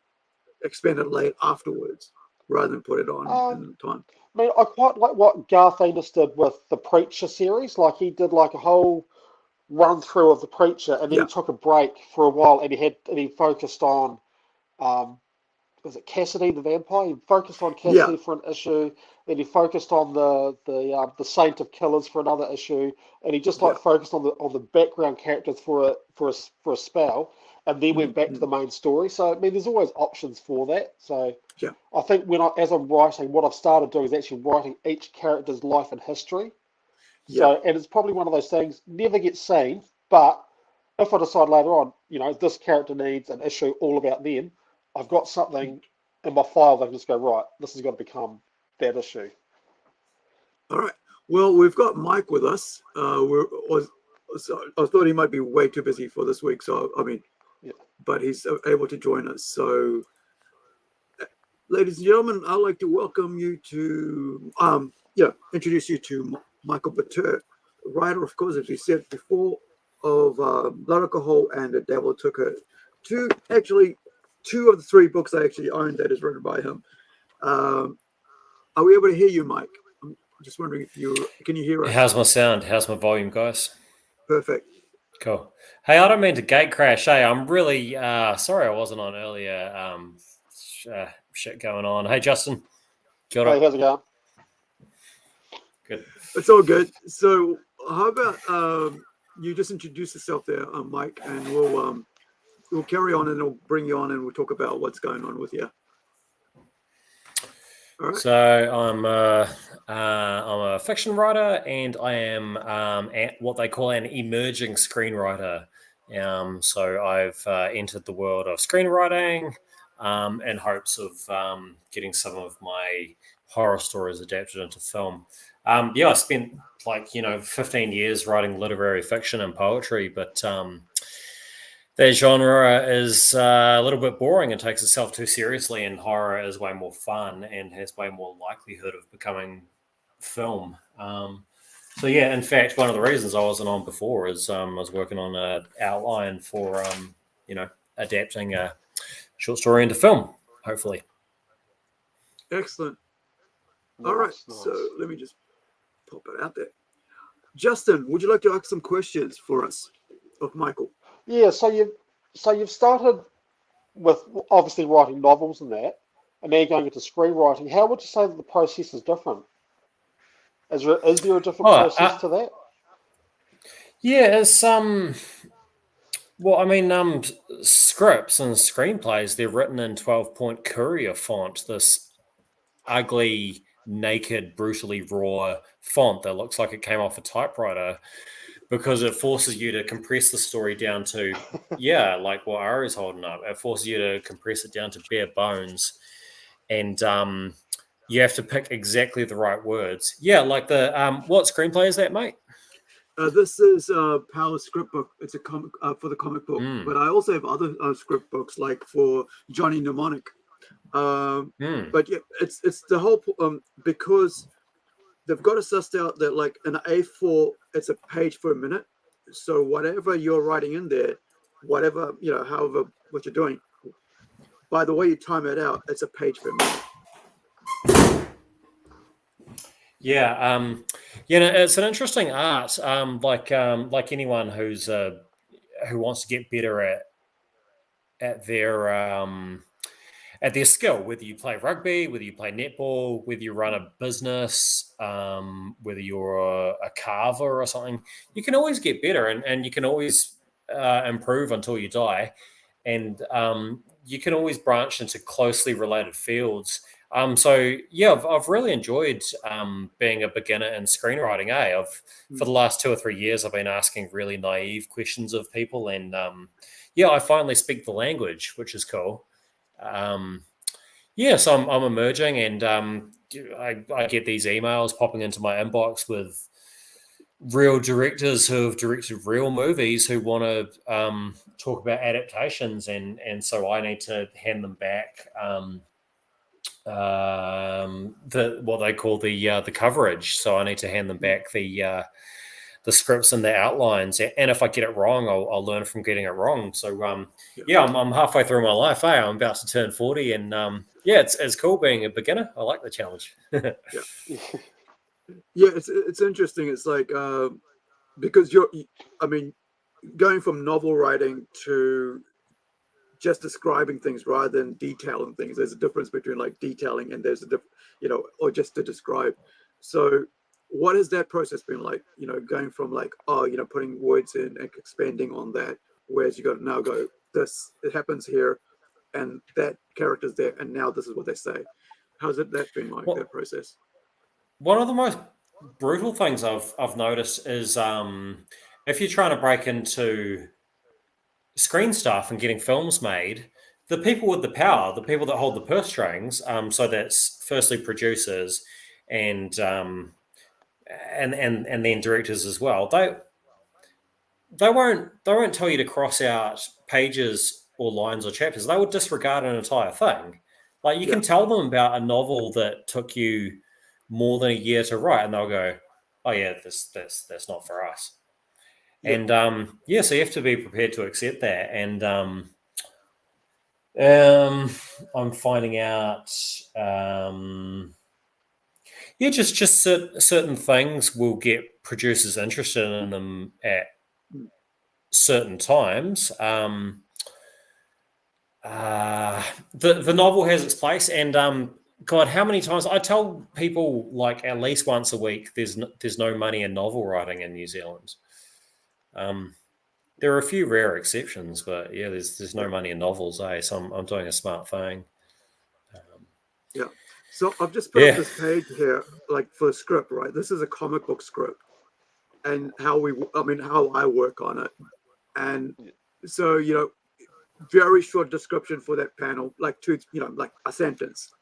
expand it late afterwards? rather than put it on in time. I mean, I quite like what Garth Ennis did with the Preacher series. Like he did like a whole run through of the Preacher, and then Yeah, he took a break for a while, and he focused on um, was it Cassidy the vampire? He focused on yeah, Cassidy for an issue, then he focused on the Saint of Killers for another issue, and he just yeah. like focused on the background characters for a spell, and then went back to Mm-hmm. the main story. So I mean, there's always options for that. So Yeah, I think as I'm writing, what I've started doing is actually writing each character's life and history. yeah. So, and it's probably one of those things never gets seen, but if I decide later on, this character needs an issue all about them, I've got something in my file that I can just go, right, this is going to become that issue. All right. Well, we've got Mike with us. So I thought he might be way too busy for this week. So, I mean, Yeah. but he's able to join us. So, ladies and gentlemen, I'd like to welcome you to, introduce you to Michael Botur, writer, of course, as we said before, of Blood Alcohol and The Devil Took Her. Two of the three books I actually own that is written by him. Are we able to hear you, Mike? I'm just wondering if can you hear us? How's my sound? How's my volume, guys? Perfect. Cool. Hey, I don't mean to gate crash. Hey, I'm really sorry I wasn't on earlier. Shit going on. Hey, Justin. Kia ora. Hey, how's it going? Good. It's all good. So how about you just introduce yourself there, Mike, and we'll carry on and we'll bring you on and we'll talk about what's going on with you. All right. So I'm a fiction writer, and I am what they call an emerging screenwriter. So I've entered the world of screenwriting in hopes of getting some of my horror stories adapted into film. I spent 15 years writing literary fiction and poetry, but that genre is a little bit boring and takes itself too seriously, and horror is way more fun and has way more likelihood of becoming film. In fact, one of the reasons I wasn't on before is I was working on an outline for, adapting a short story into film, hopefully. Excellent. Nice, All right. nice. So let me just pop it out there. Justin, would you like to ask some questions for us of Michael? Yeah, so you've started with obviously writing novels and that, and now you're going into screenwriting. How would you say that the process is different? Is there a different process to that? Yeah, it's scripts and screenplays, they're written in 12-point Courier font, this ugly, naked, brutally raw font that looks like it came off a typewriter, because it forces you to compress the story down to, like what Ari's holding up. It forces you to compress it down to bare bones. And you have to pick exactly the right words. Yeah, like the, what screenplay is that, mate? This is Power's script book. It's a comic for the comic book. But I also have other script books, like for Johnny Mnemonic. But yeah, it's the whole, because they've got it sussed out that like an A4, it's a page per minute. So whatever you're writing in there, whatever, however, what you're doing, by the way you time it out, it's a page per minute. Yeah, it's an interesting art. Like anyone who wants to get better at their skill, whether you play rugby, whether you play netball, whether you run a business, whether you're a carver or something, you can always get better, and you can always improve until you die, and you can always branch into closely related fields. I've really enjoyed being a beginner in screenwriting. For the last 2 or 3 years, I've been asking really naive questions of people, and I finally speak the language, which is cool. So I'm emerging, and I get these emails popping into my inbox with real directors who have directed real movies who want to talk about adaptations, and so I need to hand them back what they call the coverage. So I need to hand them back the scripts and the outlines, and if I get it wrong, I'll learn from getting it wrong. So I'm halfway through my life. I'm about to turn 40, and it's cool being a beginner. I like the challenge. It's interesting. It's like because going from novel writing to just describing things rather than detailing things. There's a difference between like detailing and there's a different, or just to describe. So what has that process been like? Going from like, putting words in and expanding on that, whereas you got to now go, this, it happens here and that character's there and now this is what they say. How's that been like, that process? One of the most brutal things I've noticed is if you're trying to break into screen stuff and getting films made, the people with the power, the people that hold the purse strings, so that's firstly producers and then directors as well. They won't tell you to cross out pages or lines or chapters. They would disregard an entire thing. Like you can tell them about a novel that took you more than a year to write, and they'll go, "Oh yeah, that's not for us." And so you have to be prepared to accept that. And I'm finding out, just certain things will get producers interested in them at certain times. The novel has its place, and God, how many times I tell people, like at least once a week, there's no money in novel writing in New Zealand. There are a few rare exceptions, but there's no money in novels, so I'm doing a smart thing. So I've just put up this page here, like for a script, right? This is a comic book script, and how I work on it, and so very short description for that panel, like like a sentence,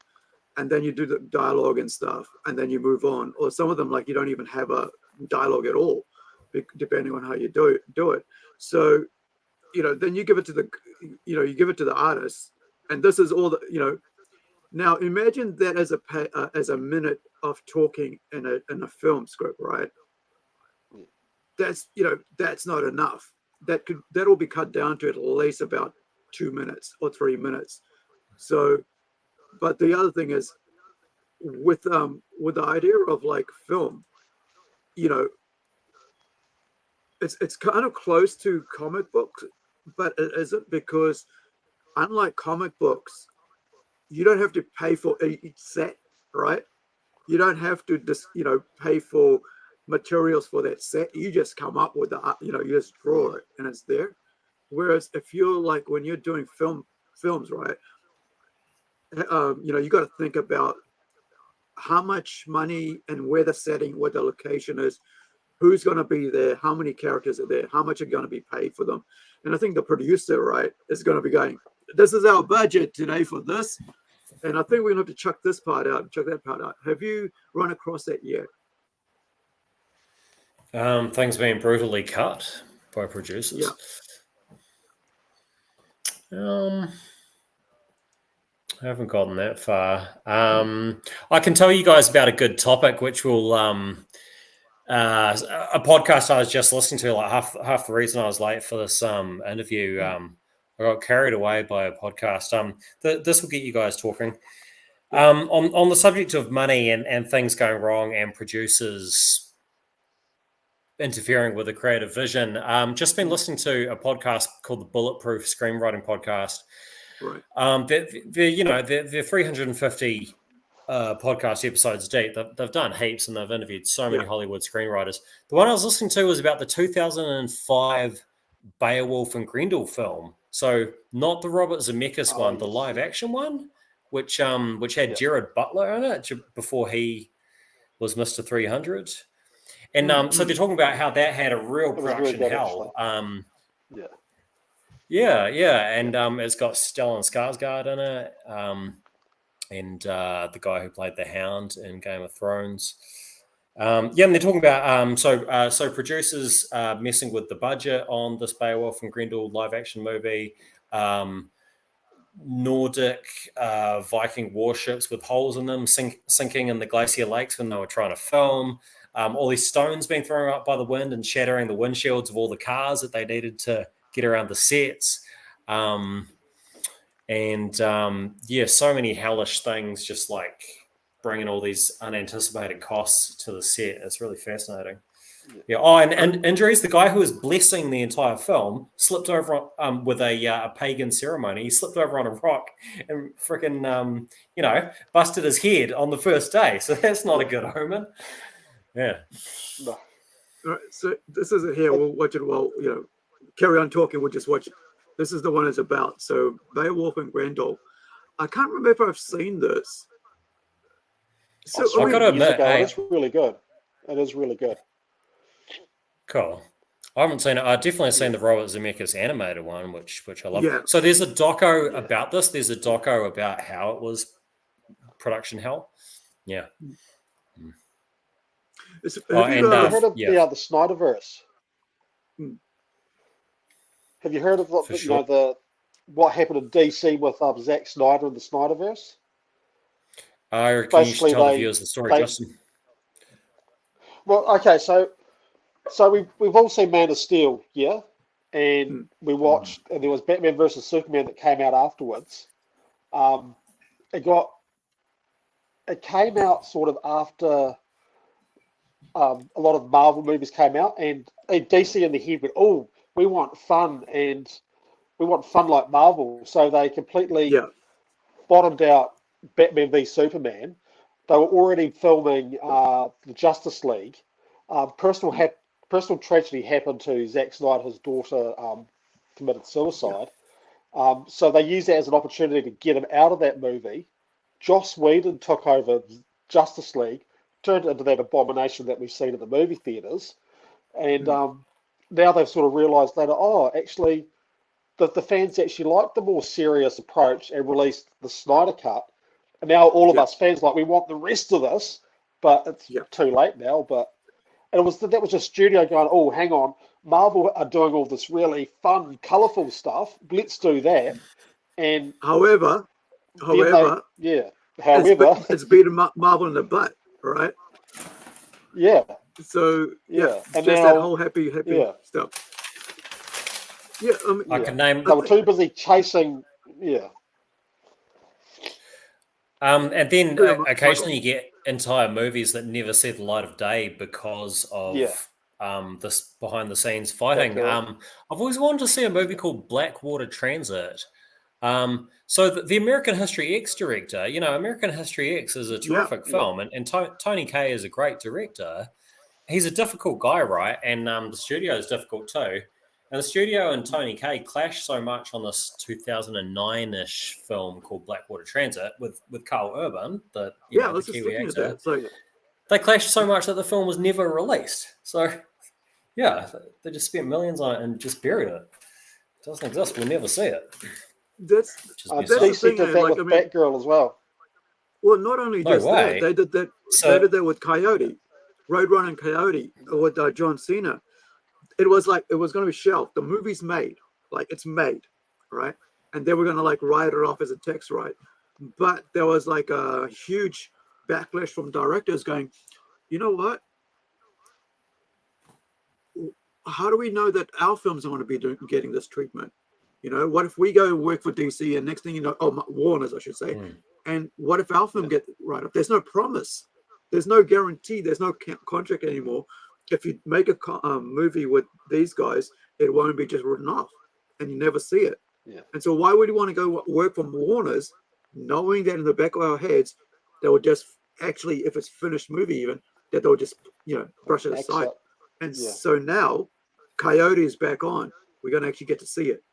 and then you do the dialogue and stuff, and then you move on. Or some of them, like you don't even have a dialogue at all, depending on how you do it. So, then you give it to the artist, and this is all the. Now imagine that as a minute of talking in a film script, right? That's not enough. That'll be cut down to at least about 2 minutes or 3 minutes. So, but the other thing is with the idea of like film, it's kind of close to comic books, but it isn't, because unlike comic books, you don't have to pay for each set, right? You don't have to just pay for materials for that set. You just come up with you just draw it and it's there. Whereas if you're like, when you're doing films, right? You got to think about how much money and where the setting, where the location is, who's going to be there, how many characters are there, how much are going to be paid for them. And I think the producer, right, is going to be going, this is our budget today for this. And I think we're going to have to chuck this part out and chuck that part out. Have you run across that yet? Things being brutally cut by producers. I haven't gotten that far. I can tell you guys about a good topic, which will a podcast I was just listening to. Like half the reason I was late for this interview, I got carried away by a podcast. This will get you guys talking on the subject of money and things going wrong and producers interfering with a creative vision. Just been listening to a podcast called the Bulletproof Screenwriting Podcast. Right. They're 350 podcast episodes deep. They've done heaps and they've interviewed so many Hollywood screenwriters. The one I was listening to was about the 2005 Beowulf and Grendel film. So not the Robert Zemeckis one, the live action one, which had Gerard Butler in it before he was Mr. 300. And so they're talking about how that had a real production hell. And it's got Stellan Skarsgård in it, and the guy who played the Hound in Game of Thrones. And they're talking about so producers messing with the budget on this Beowulf and Grendel live action movie. Nordic Viking warships with holes in them sinking in the glacier lakes when they were trying to film. all these stones being thrown up by the wind and shattering the windshields of all the cars that they needed to get around the sets. So many hellish things, just like bringing all these unanticipated costs to the set. It's really fascinating. Yeah. Oh, and injuries. The guy who was blessing the entire film slipped over with a pagan ceremony. He slipped over on a rock and freaking, busted his head on the first day. So that's not a good omen. Yeah. No. All right, so this is it here. We'll watch it while, carry on talking. We'll just watch it. This is the one it's about. So Beowulf and Grendel. I can't remember if I've seen this. So I've got to admit, it's really good. It is really good. Cool. I haven't seen it. I've definitely seen the Robert Zemeckis animated one, which I love. Yeah. So there's a doco about this. There's a doco about how it was production hell. Yeah. Have you heard of the Snyderverse? Have you heard of what happened in DC with Zack Snyder and the Snyderverse? Can you tell the viewers the story, Justin? Well, okay, so we've all seen Man of Steel, yeah, and we watched, and there was Batman versus Superman that came out afterwards. It came out sort of after a lot of Marvel movies came out, and DC in the head went, "Oh, we want fun, and we want fun like Marvel." So they completely bottomed out Batman v Superman. They were already filming the Justice League. Personal tragedy happened to Zack Snyder. His daughter committed suicide. So they used that as an opportunity to get him out of that movie. Joss Whedon took over Justice League, turned it into that abomination that we've seen at the movie theaters. And now they've sort of realized later, actually, the fans actually liked the more serious approach and released the Snyder Cut. And now all of us fans we want the rest of this, but it's too late now. And that was a studio going, "Oh, hang on, Marvel are doing all this really fun, colourful stuff. Let's do that." And however, it's beating Marvel in the butt, right? Yeah. So and just now, that whole happy stuff. Yeah, I can name. They were too busy chasing. Yeah. And then occasionally you get entire movies that never see the light of day because of this behind the scenes fighting. I've always wanted to see a movie called Blackwater Transit. So the American History X director, American History X is a terrific film, and Tony Kaye is a great director. He's a difficult guy, right? And the studio is difficult too. And the studio and Tony Kaye clashed so much on this 2009-ish film called Blackwater Transit with Carl Urban, the Kiwi actor. They clashed so much that the film was never released. So, they just spent millions on it and just buried it. It doesn't exist. We'll never see it. That's the thing. Batgirl as well. Well, not only that, they did that. They did that with Coyote, Roadrunner and Coyote, with John Cena. It was going to be shelved. The movie's made, it's made, right? And they were going to write it off as a text right. But there was a huge backlash from directors going, you know what? How do we know that our films are going to be getting this treatment? What if we go work for DC and next thing you know, Warner's, I should say. And what if our film get right up? There's no promise. There's no guarantee. There's no contract anymore. If you make a movie with these guys, it won't be just written off, and you never see it. Yeah. And so why would you want to go work for Warner's, knowing that in the back of our heads, they will just actually, if it's finished movie even, that they'll just brush it aside. And so now, Coyote is back on. We're going to actually get to see it.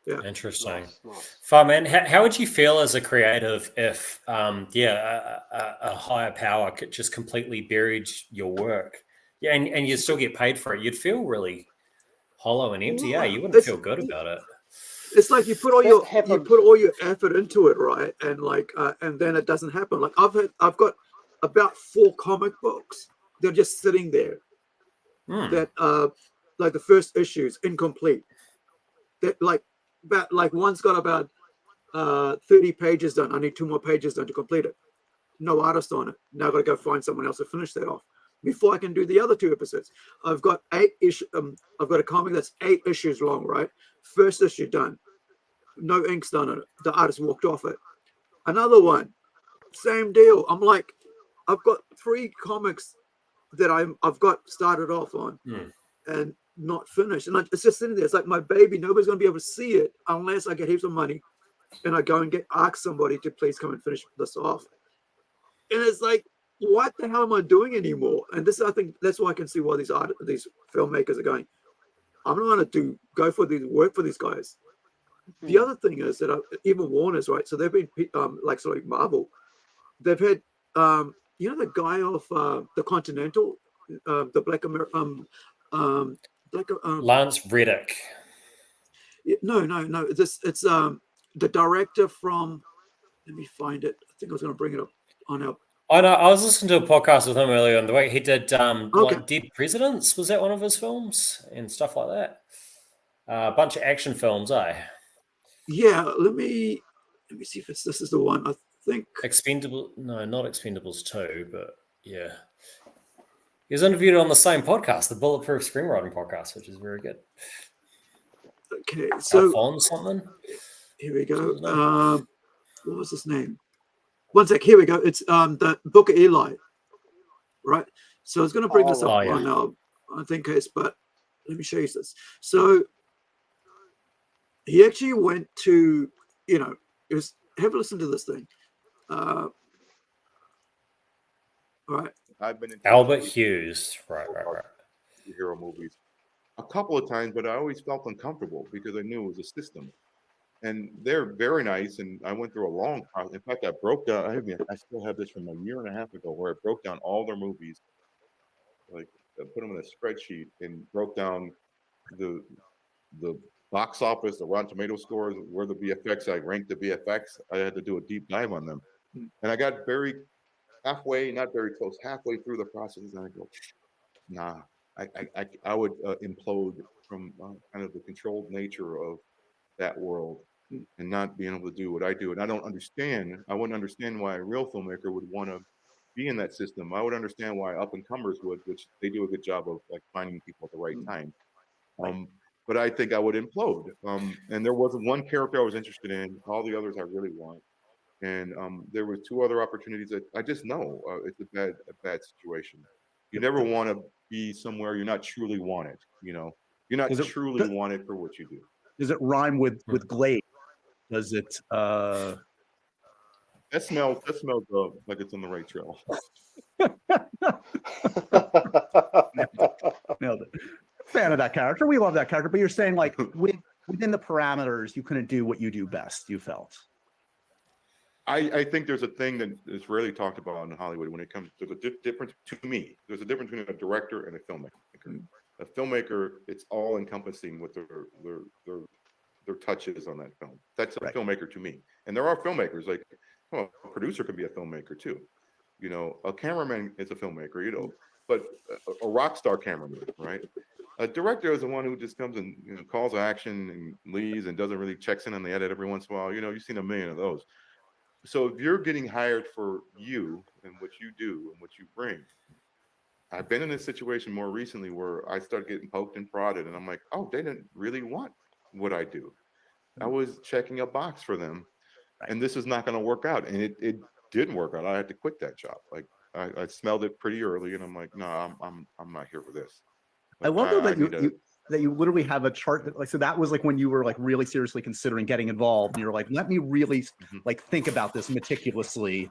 Yeah. Interesting. Nice. Fun, man. How would you feel as a creative if, a higher power could just completely buried your work? Yeah, and you still get paid for it. You'd feel really hollow and empty. Yeah, you wouldn't feel good about it. It's like you put all your effort into it, right? And and then it doesn't happen. I've got about 4 comic books. They're just sitting there. That the first issue's incomplete. That one's got about 30 pages done. I need 2 more pages done to complete it. No artist on it. Now I've got to go find someone else to finish that off. before I can do the other 2 episodes. I've got 8 issues. I've got a comic that's 8 issues long, right? First issue done. No ink's done on it. The artist walked off it. Another one, same deal. I'm like, I've got 3 comics that I've got started off on and not finished. And it's just sitting there. It's like my baby. Nobody's going to be able to see it unless I get heaps of money and I go and ask somebody to please come and finish this off. And it's like, what the hell am I doing anymore? And this, I think, that's why I can see why these filmmakers are going, I'm not going to work for these guys. The other thing is that even Warner's, right? So they've been like Marvel. They've had, the guy off the Continental, the Black American, Lance Reddick. No. It's the director from. Let me find it. I think I was going to bring it up on our. I know. I was listening to a podcast with him earlier in the week. He did like Dead Presidents. Was that one of his films and stuff like that? A bunch of action films, eh? Yeah. Let me see if this is the one. I think Expendables. No, not Expendables 2, but yeah. He was interviewed on the same podcast, the Bulletproof Screenwriting Podcast, which is very good. Okay, so Alphonse something. Here we go. What was his name? One sec. Here we go. It's the Book of Eli, right? So I was going to bring this up on I think it's, but let me show you this. So he actually went to, it was, have a listen to this thing. All right. I've been in Albert Hughes, right. Hero movies a couple of times, but I always felt uncomfortable because I knew it was a system. And they're very nice, and I went through a long process. In fact, I broke down. I still have this from a year and a half ago, where I broke down all their movies, like I put them in a spreadsheet and broke down the box office, the Rotten Tomato scores, where the VFX. I ranked the VFX. I had to do a deep dive on them, and I got halfway through the process, and I go, nah, I would implode from kind of the controlled nature of that world and not being able to do what I do. And I wouldn't understand why a real filmmaker would want to be in that system. I would understand why up and comers would, which they do a good job of like finding people at the right time. But I think I would implode. And there wasn't one character I was interested in. All the others I really want. And there were 2 other opportunities that I just know it's a bad situation. You never want to be somewhere you're not truly wanted. You're not truly wanted for what you do. Does it rhyme with glade? Does it? That smells like it's on the right trail. Nailed it. Fan of that character. We love that character. But you're saying like within the parameters, you couldn't do what you do best. You felt. I think there's a thing that is rarely talked about in Hollywood when it comes to the difference. To me, there's a difference between a director and a filmmaker. A filmmaker, it's all encompassing with their touches on that film. That's a filmmaker to me. And there are filmmakers like a producer can be a filmmaker too. A cameraman is a filmmaker. But a rock star cameraman, right? A director is the one who just comes and calls action and leaves and doesn't really checks in on the edit every once in a while. You've seen a million of those. So if you're getting hired for you and what you do and what you bring, I've been in this situation more recently where I start getting poked and prodded, and I'm like, oh, they didn't really want what I do. I was checking a box for them, and this is not going to work out. And it didn't work out. I had to quit that job. Like I smelled it pretty early, and I'm like, no, I'm not here for this. I love that you literally have a chart that so that was like when you were like really seriously considering getting involved, and you're like, let me really like think about this meticulously,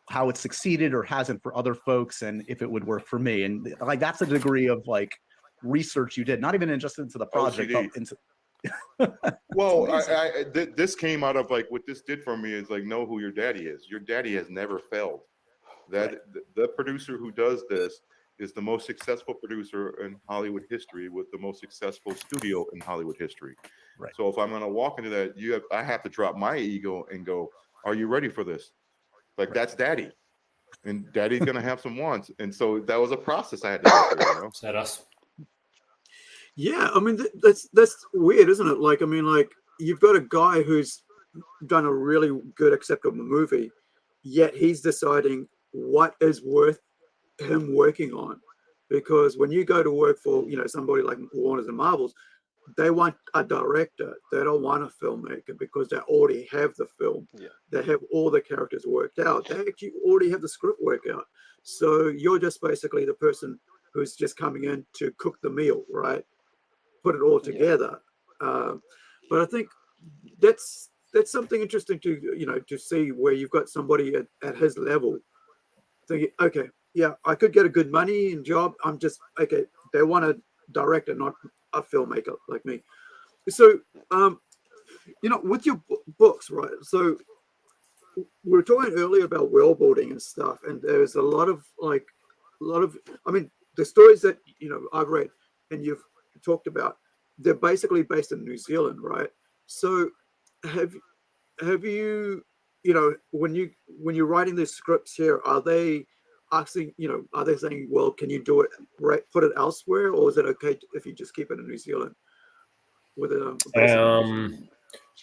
how it succeeded or hasn't for other folks, and if it would work for me. And like that's a degree of like research you did, not even just into the project, but into well, this came out of like what this did for me is like know who your daddy is. Your daddy has never failed. The producer who does this is the most successful producer in Hollywood history with the most successful studio in Hollywood history. Right. So if I'm going to walk into that, I have to drop my ego and go, are you ready for this? Like that's daddy, and daddy's going to have some wants. And so that was a process I had to go through. Is that us? Yeah, I mean that's weird, isn't it? Like, I mean, like you've got a guy who's done a really good, acceptable movie, yet he's deciding what is worth him working on. because when you go to work for, you know, somebody like Warner's and Marvel's, they want a director. They don't want a filmmaker because they already have the film. Yeah. They have all the characters worked out. They actually already have the script worked out. So you're just basically the person who's just coming in to cook the meal, right? Put it all together. But I think that's something interesting to, you know, to see where you've got somebody at his level thinking, okay, yeah, I could get a good money and job. I'm just, okay, they want a director, not a filmmaker like me. So, you know, with your books, right? So we were talking earlier about world building and stuff, and there's a lot of, I mean, the stories that, you know, I've read and you've talked about, they're basically based in New Zealand, right? So have you, you know, when you're writing these scripts here, are they asking, you know, are they saying, well, can you do it, right, put it elsewhere, or is it okay if you just keep it in New Zealand with it?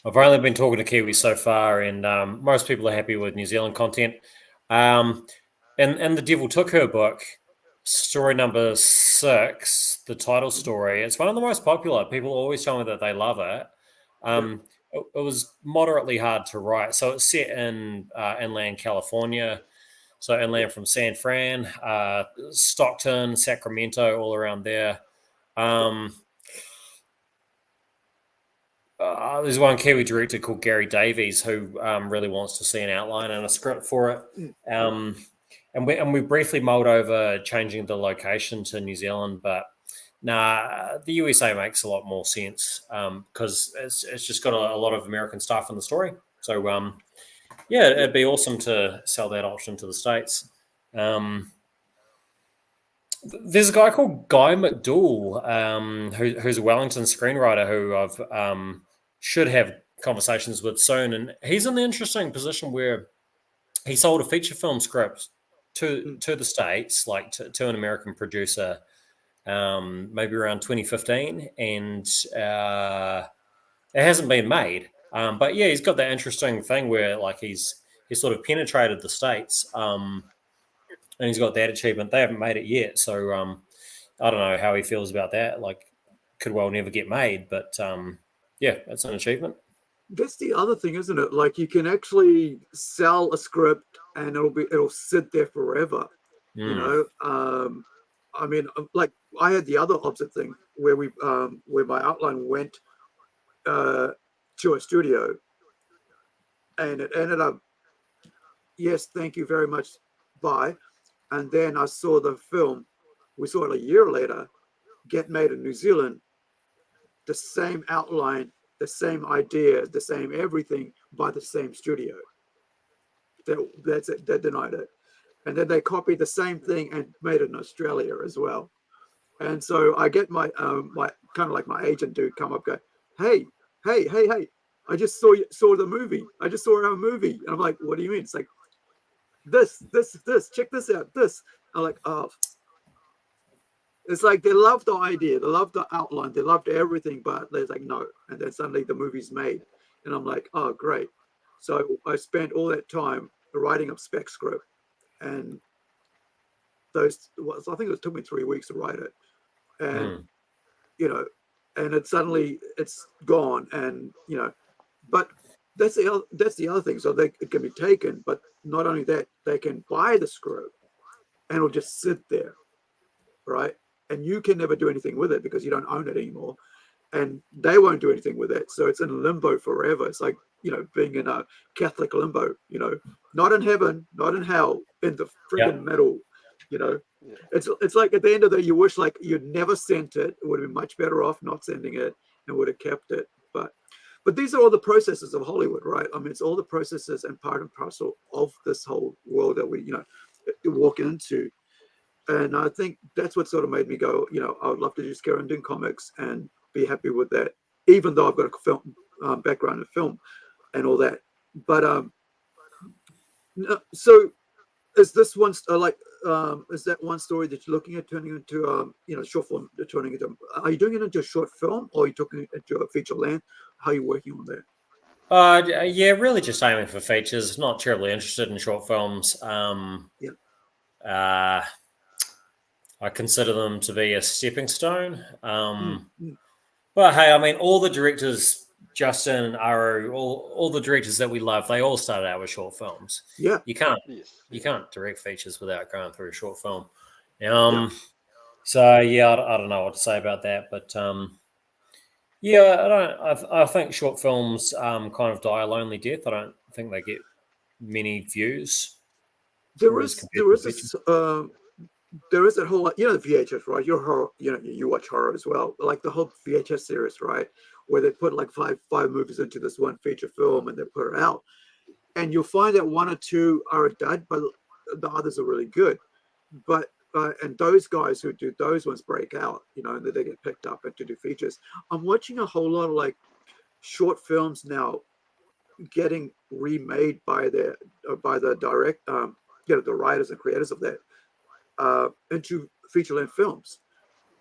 I've only been talking to Kiwis so far, and most people are happy with New Zealand content. And The Devil Took Her book, story number 6, the title story, it's one of the most popular. People always tell me that they love it. It was moderately hard to write. So it's set in inland California. So inland from San Fran, Stockton, Sacramento, all around there. There's one Kiwi director called Gary Davies who really wants to see an outline and a script for it. And we briefly mulled over changing the location to New Zealand, but nah, the USA makes a lot more sense because it's just got a lot of American stuff in the story. So yeah, it'd be awesome to sell that option to the States. There's a guy called Guy McDowell, who's a Wellington screenwriter who I've should have conversations with soon. And he's in the interesting position where he sold a feature film script to the States, like to an American producer, maybe around 2015, and it hasn't been made. But yeah, he's got that interesting thing where like he's sort of penetrated the States, and he's got that achievement. They haven't made it yet, so I don't know how he feels about that. Like, could well never get made, but yeah, it's an achievement. That's the other thing, isn't it? Like you can actually sell a script and it'll sit there forever. You know, I mean, like I had the other opposite thing where where my outline went to a studio, and it ended up, yes, thank you very much, bye. And then I saw the film. We saw it a year later, get made in New Zealand. The same outline, the same idea, the same everything by the same studio. That's it. They denied it, and then they copied the same thing and made it in Australia as well. And so I get my my kind of like my agent dude come up, go, hey, I just saw the movie. I just saw our movie, and I'm like, what do you mean? It's like this, check this out, this. I'm like, oh. It's like they love the idea, they love the outline, they loved everything, but they're like, no. And then suddenly the movie's made. And I'm like, oh, great. So I spent all that time writing up spec script. And I think it took me 3 weeks to write it. And, you know, and it's gone. And, you know, but that's the other thing. So it can be taken, but not only that, they can buy the script and it'll just sit there, right? And you can never do anything with it because you don't own it anymore. And they won't do anything with it. So it's in limbo forever. It's like, you know, being in a Catholic limbo, you know, not in heaven, not in hell, in the freaking middle, you know. Yeah. It's like at the end of the day, you wish like you'd never sent it. It would have been much better off not sending it and would have kept it. But these are all the processes of Hollywood, right? I mean, it's all the processes and part and parcel of this whole world that we, you know, walk into. And I think that's what sort of made me go, you know, I would love to just go and do comics and be happy with that, even though I've got a film background in film and all that. But so is this one is that one story that you're looking at turning into you know, short form, turning into? Are you doing it into a short film, or are you talking into a feature length? How are you working on that? Yeah, really just aiming for features. Not terribly interested in short films. I consider them to be a stepping stone. Mm. But hey, I mean, all the directors, Justin and Aru, all the directors that we love, they all started out with short films. Yeah. You can't Yes. you can't direct features without going through a short film. So yeah, I don't know what to say about that, but yeah, I think short films kind of die a lonely death. I don't think they get many views. There is that whole, the VHS, right? You're horror, you watch horror as well, like the whole VHS series, right? Where they put like five movies into this one feature film and they put it out, and you'll find that one or two are a dud, but the others are really good. But and those guys who do those ones break out, and they get picked up and to do features. I'm watching a whole lot of like short films now getting remade by the the writers and creators of that into feature-length films,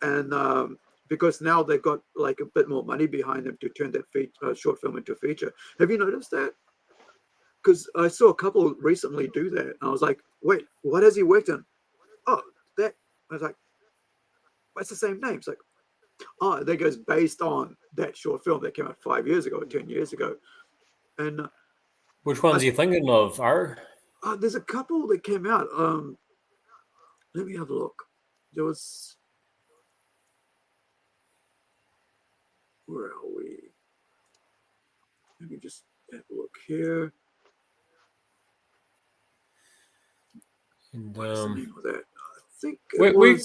and because now they've got like a bit more money behind them to turn that short film into a feature. Have you noticed that? Because I saw a couple recently do that, and I was like, "Wait, what has he worked on?" Oh, that. I was like, "What's the same name?" It's like, "Oh, that goes based on that short film that came out 5 years ago or 10 years ago." And which ones are you thinking of, Aro? There's a couple that came out. Let me have a look. There was. Where are we? Let me just have a look here. And, what is the name of that? I think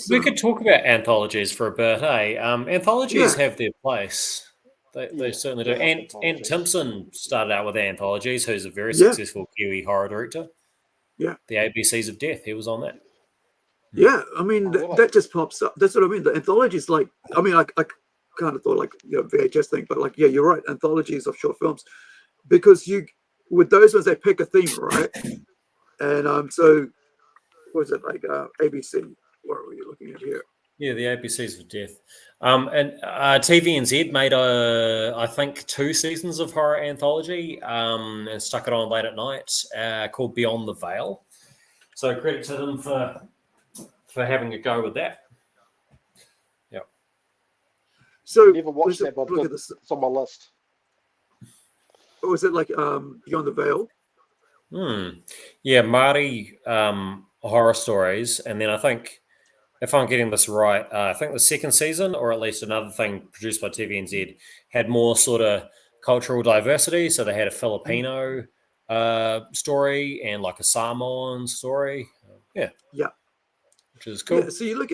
we could talk about anthologies for a bit, hey? Anthologies have their place. They certainly do. Ant Timpson started out with anthologies, who's a very successful Kiwi horror director. Yeah. The ABCs of Death, he was on that. Yeah, I mean, that just pops up. That's what I mean. The anthologies, like, I mean, I kind of thought like VHS thing, but like, yeah, you're right. Anthologies of short films, because with those ones, they pick a theme, right? And so, what is it like? ABC. What are we looking at here? Yeah, the ABCs of Death. And TVNZ made I think 2 seasons of horror anthology and stuck it on late at night called Beyond the Veil. So credit to them for having a go with that. Yeah. So I never watched that, but it's on my list. Or was it like Beyond the Veil? Yeah, Māori horror stories, and then I think, if I'm getting this right, I think the second season, or at least another thing produced by TVNZ, had more sort of cultural diversity. So they had a Filipino story and like a Samoan story. Yeah, which is cool. Yeah, so you look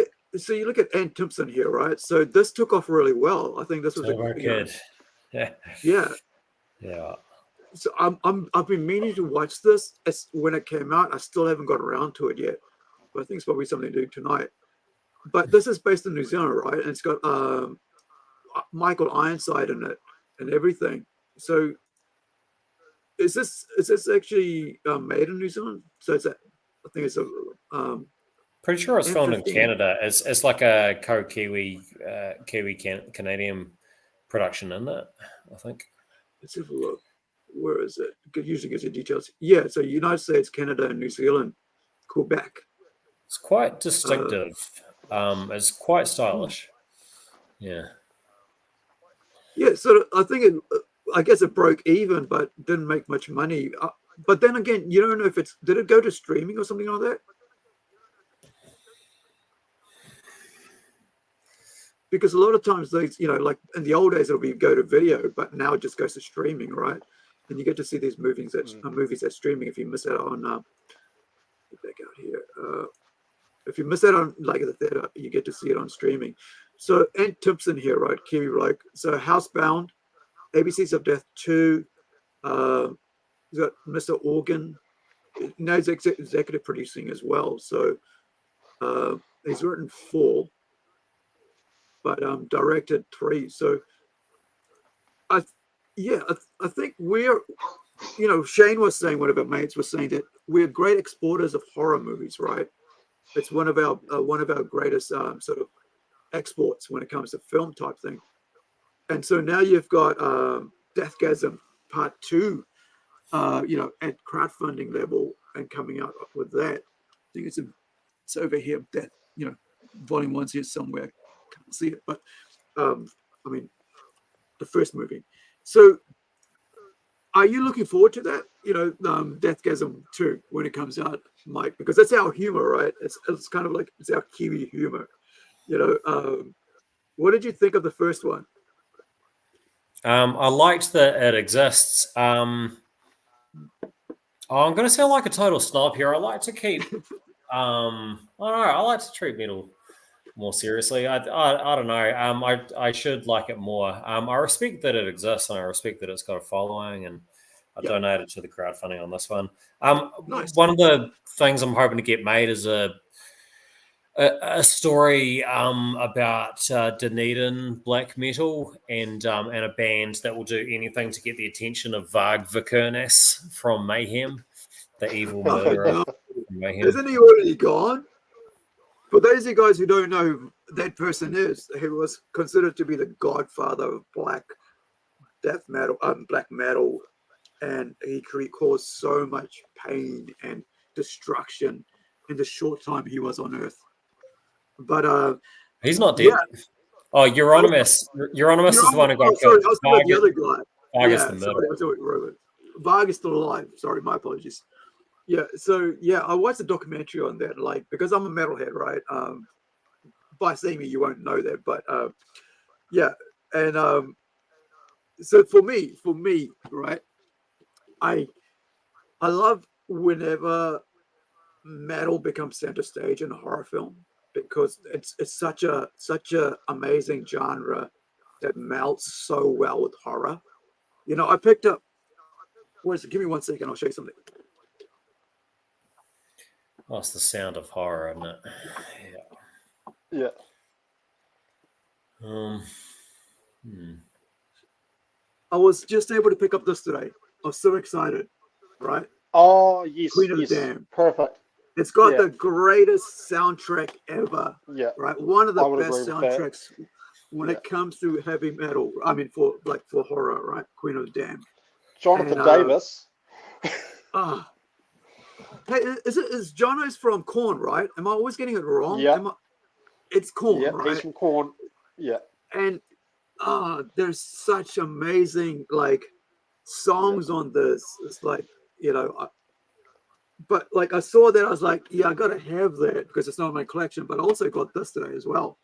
at Ant Timpson here, right? So this took off really well. I think this was a kid. Yeah. Yeah. So I've been meaning to watch this when it came out. I still haven't got around to it yet, but I think it's probably something to do tonight. But this is based in New Zealand, right? And it's got Michael Ironside in it and everything. So is this actually made in New Zealand? So I think it's a pretty sure it's filmed in Canada. It's like a co-Kiwi Canadian production, isn't it? I think. Let's have a look. Where is it? It usually gives you details. Yeah, so United States, Canada, and New Zealand, Quebec. It's quite distinctive. It's quite stylish. Yeah. Yeah, so I think I guess it broke even, but didn't make much money. But then again, you don't know if did it go to streaming or something like that? Because a lot of times these, like in the old days, it'll be go to video, but now it just goes to streaming, right? And you get to see these movies at streaming if you miss out on. Get back out here. If you miss out on like the theater, you get to see it on streaming. So Ant Timpson here, right? Kiwi Writer. So Housebound, ABCs of Death 2. He's got Mr. Organ. Now he's executive producing as well. So he's written 4, but directed 3. So I think we're, Shane was saying, one of our mates was saying that we're great exporters of horror movies, right? It's one of our greatest sort of exports when it comes to film type thing. And so now you've got Deathgasm Part 2, at crowdfunding level and coming out with that. I think it's over here, volume 1's here somewhere. Can't see it, but I mean, the first movie. So, are you looking forward to that? Deathgasm 2 when it comes out, Mike? Because that's our humor, right? It's kind of like it's our Kiwi humor. What did you think of the first one? I liked that it exists. I'm going to sound like a total snob here. I like to keep. I don't know. I like to treat metal more seriously. I don't know. I should like it more. I respect that it exists, and I respect that it's got a following, and I donated to the crowdfunding on this one. Nice. One of the things I'm hoping to get made is a story about Dunedin black metal and a band that will do anything to get the attention of Varg Vikernes from Mayhem, the evil murderer from Mayhem. Isn't he already gone? For those of you guys who don't know who that person is, he was considered to be the godfather of black metal, and he caused so much pain and destruction in the short time he was on Earth. But he's not dead. Yeah. Oh, Euronymous. Euronymous is the one who got killed. I was talking about the other guy. Varg the murderer. Varg is still alive. Sorry, my apologies. Yeah, so I watched a documentary on that, like, because I'm a metalhead, right? By seeing me, you won't know that, but and so for me, right? I love whenever metal becomes center stage in a horror film, because it's such a amazing genre that melts so well with horror. I picked up. Give me 1 second. I'll show you something. Oh, it's the sound of horror, isn't it? Yeah. I was just able to pick up this today. I was so excited, right? Oh, yes. Queen of the Dam. Perfect. It's got the greatest soundtrack ever. Yeah. Right? One of the best soundtracks when it comes to heavy metal. I mean, for horror, right? Queen of the Dam. Jonathan Davis. Hey, is Jono's from Korn, right? Am I always getting it wrong? Yeah. It's Korn, right? He's from Korn. Yeah. And there's such amazing songs on this. It's like, but like I saw that, I was like, I gotta have that because it's not in my collection. But I also got this today as well.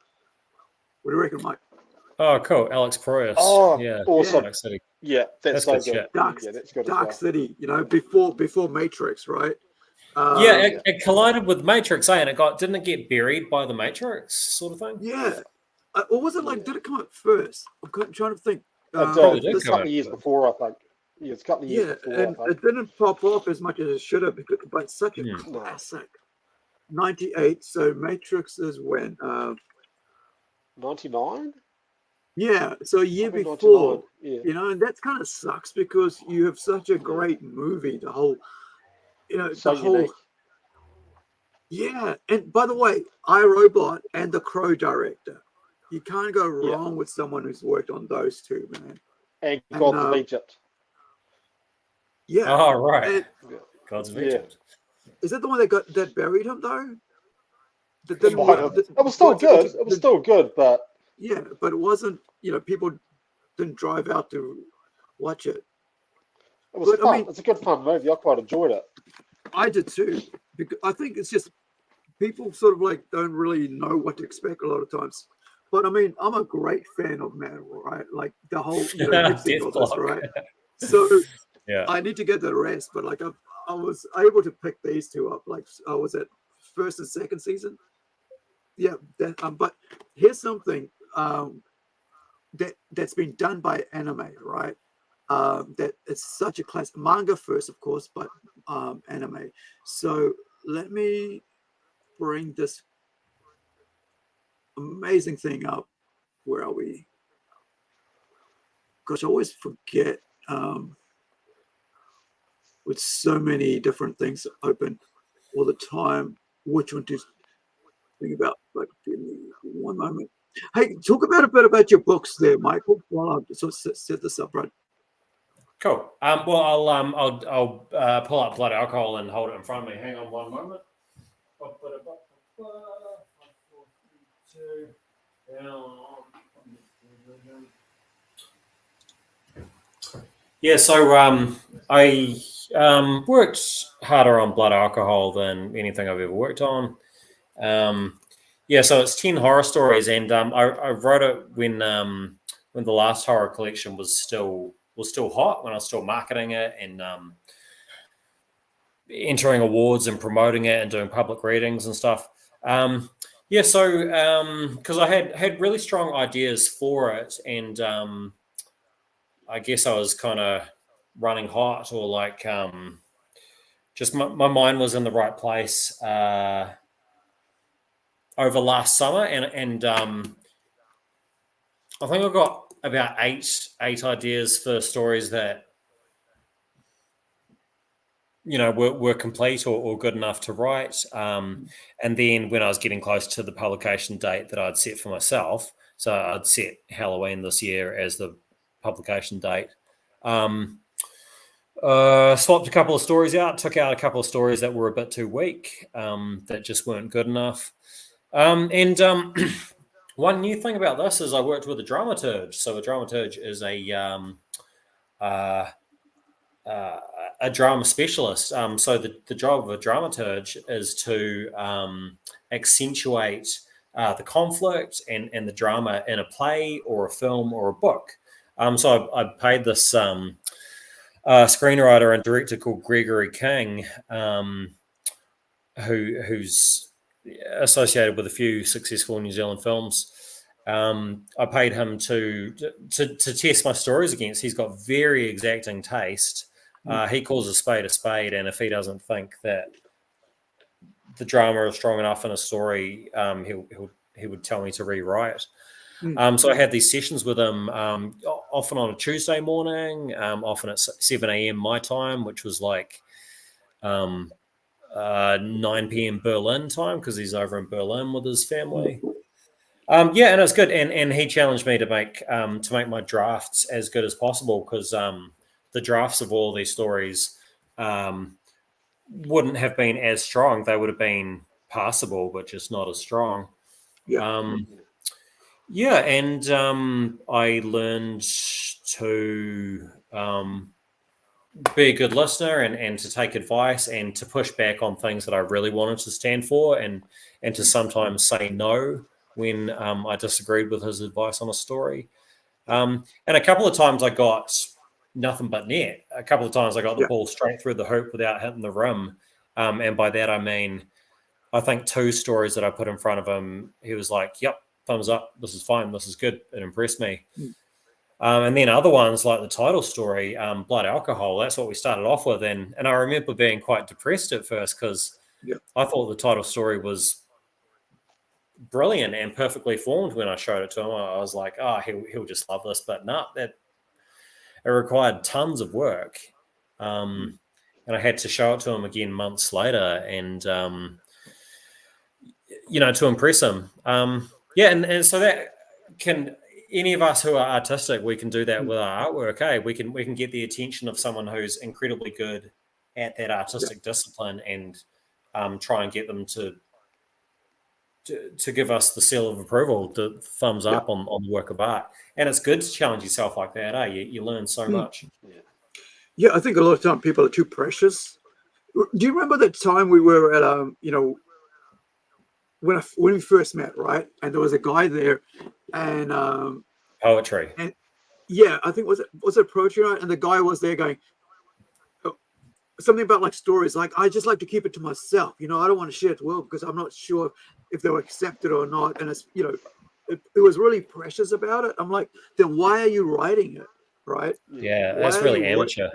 What do you reckon, Mike? Oh, cool. Alex Proyas. Oh, yeah. awesome. Yeah, that's so good. That's good. Dark City, before Matrix, right? It collided with Matrix, and didn't it get buried by the Matrix sort of thing? Yeah. Or was it did it come out first? I'm trying to think. Probably did. This couple of years before, I think. Yeah, it's a couple of years before. And it didn't pop off as much as it should have, but it's such a classic. 98. So Matrix is when 99. Yeah, so a year before. And that kind of sucks because you have such a great movie. The whole, Unique. Yeah, and by the way, iRobot and The Crow director. You can't go wrong with someone who's worked on those two, man. And Gods of Egypt. Yeah. Oh, right. Gods of Egypt. Is that the one that buried him though? It was still good. It was still good, but but it wasn't. People didn't drive out to watch it. It was fun. I mean, it's a good fun movie. I quite enjoyed it. I did too. Because I think it's just people sort of don't really know what to expect a lot of times. But I mean, I'm a great fan of metal, right? Like the whole right? So I need to get the rest, but I was able to pick these two up. I was at first and second season. Yeah, but here's something that's been done by anime, right? That it's such a classic manga first, of course, but anime. So let me bring this amazing thing up. Where are we? Gosh, I always forget with so many different things open all the time which one to think about. But give me one moment. Hey, talk about a bit about your books there, Michael, while I sort of set this up, right? Cool. Well, I'll pull up blood alcohol and hold it in front of me. Hang on one moment. Yeah, so I worked harder on blood alcohol than anything I've ever worked on. Yeah, so it's 10 horror stories, and I wrote it when the last horror collection was still hot, when I was still marketing it and entering awards and promoting it and doing public readings and stuff. Yeah, so because I had really strong ideas for it, and I guess I was kind of running hot, or like just my mind was in the right place over last summer, and I think I got about eight ideas for stories that were complete or good enough to write. And then when I was getting close to the publication date that I'd set for myself, so I'd set Halloween this year as the publication date. Swapped a couple of stories out, took out a couple of stories that were a bit too weak, that just weren't good enough. And one new thing about this is I worked with a dramaturge. So a dramaturge is a drama specialist. So the job of a dramaturge is to accentuate the conflict and the drama in a play or a film or a book. So I paid this screenwriter and director called Gregory King, who's associated with a few successful New Zealand films. I paid him to test my stories against. He's got very exacting taste. He calls a spade, and if he doesn't think that the drama is strong enough in a story, he would tell me to rewrite. So I had these sessions with him, often on a Tuesday morning, often at 7 a.m. my time, which was like 9 p.m. Berlin time, because he's over in Berlin with his family. Yeah, and it was good. And he challenged me to make my drafts as good as possible, because the drafts of all these stories wouldn't have been as strong. They would have been passable, but just not as strong. Yeah. Yeah, and I learned to be a good listener and to take advice and to push back on things that I really wanted to stand for, and to sometimes say no when I disagreed with his advice on a story. And a couple of times I got nothing but net. A couple of times I got the ball straight through the hoop without hitting the rim. And by that I mean, I think 2 stories that I put in front of him, he was like, yep, thumbs up, this is fine, this is good, it impressed me. And then other ones like the title story, Blood Alcohol, that's what we started off with. And I remember being quite depressed at first, because I thought the title story was brilliant and perfectly formed when I showed it to him. I was like, oh, he'll just love this. But no, it required tons of work. And I had to show it to him again months later, and, to impress him. Yeah, and so that can, any of us who are artistic, we can do that with our artwork. We can get the attention of someone who's incredibly good at that artistic discipline, and try and get them to give us the seal of approval, the thumbs up on the work of art. And it's good to challenge yourself like that. You learn so much. Yeah, I think a lot of time people are too precious. Do you remember the time we were at when we first met, right? And there was a guy there, and poetry. And yeah, I think was it poetry, right? And the guy was there going something about like stories, like I just like to keep it to myself. I don't want to share it to the world because I'm not sure if they were accepted or not. And it's it was really precious about it. I'm like, then why are you writing it, right? Yeah, that's really amateur.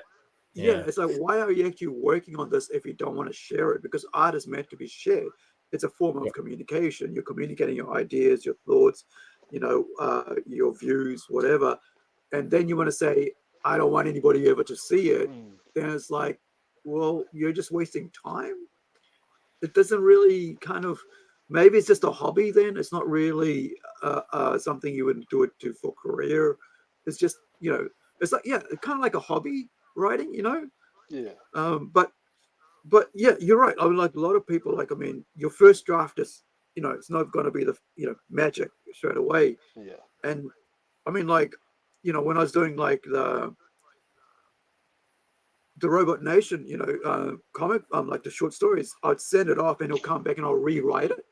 Yeah, it's like, why are you actually working on this if you don't want to share it? Because art is meant to be shared. It's a form of communication. You're communicating your ideas, your thoughts, your views, whatever. And then you want to say, I don't want anybody ever to see it. Then it's like, well, you're just wasting time. It doesn't really maybe it's just a hobby then. It's not really something you would do it for career. It's just, it's like, kind of like a hobby writing, Yeah. But yeah, you're right. I mean, like a lot of people, your first draft is it's not going to be the magic straight away. Yeah. And I mean, like, when I was doing like the Robot Nation, comic, like the short stories, I'd send it off and it'll come back and I'll rewrite it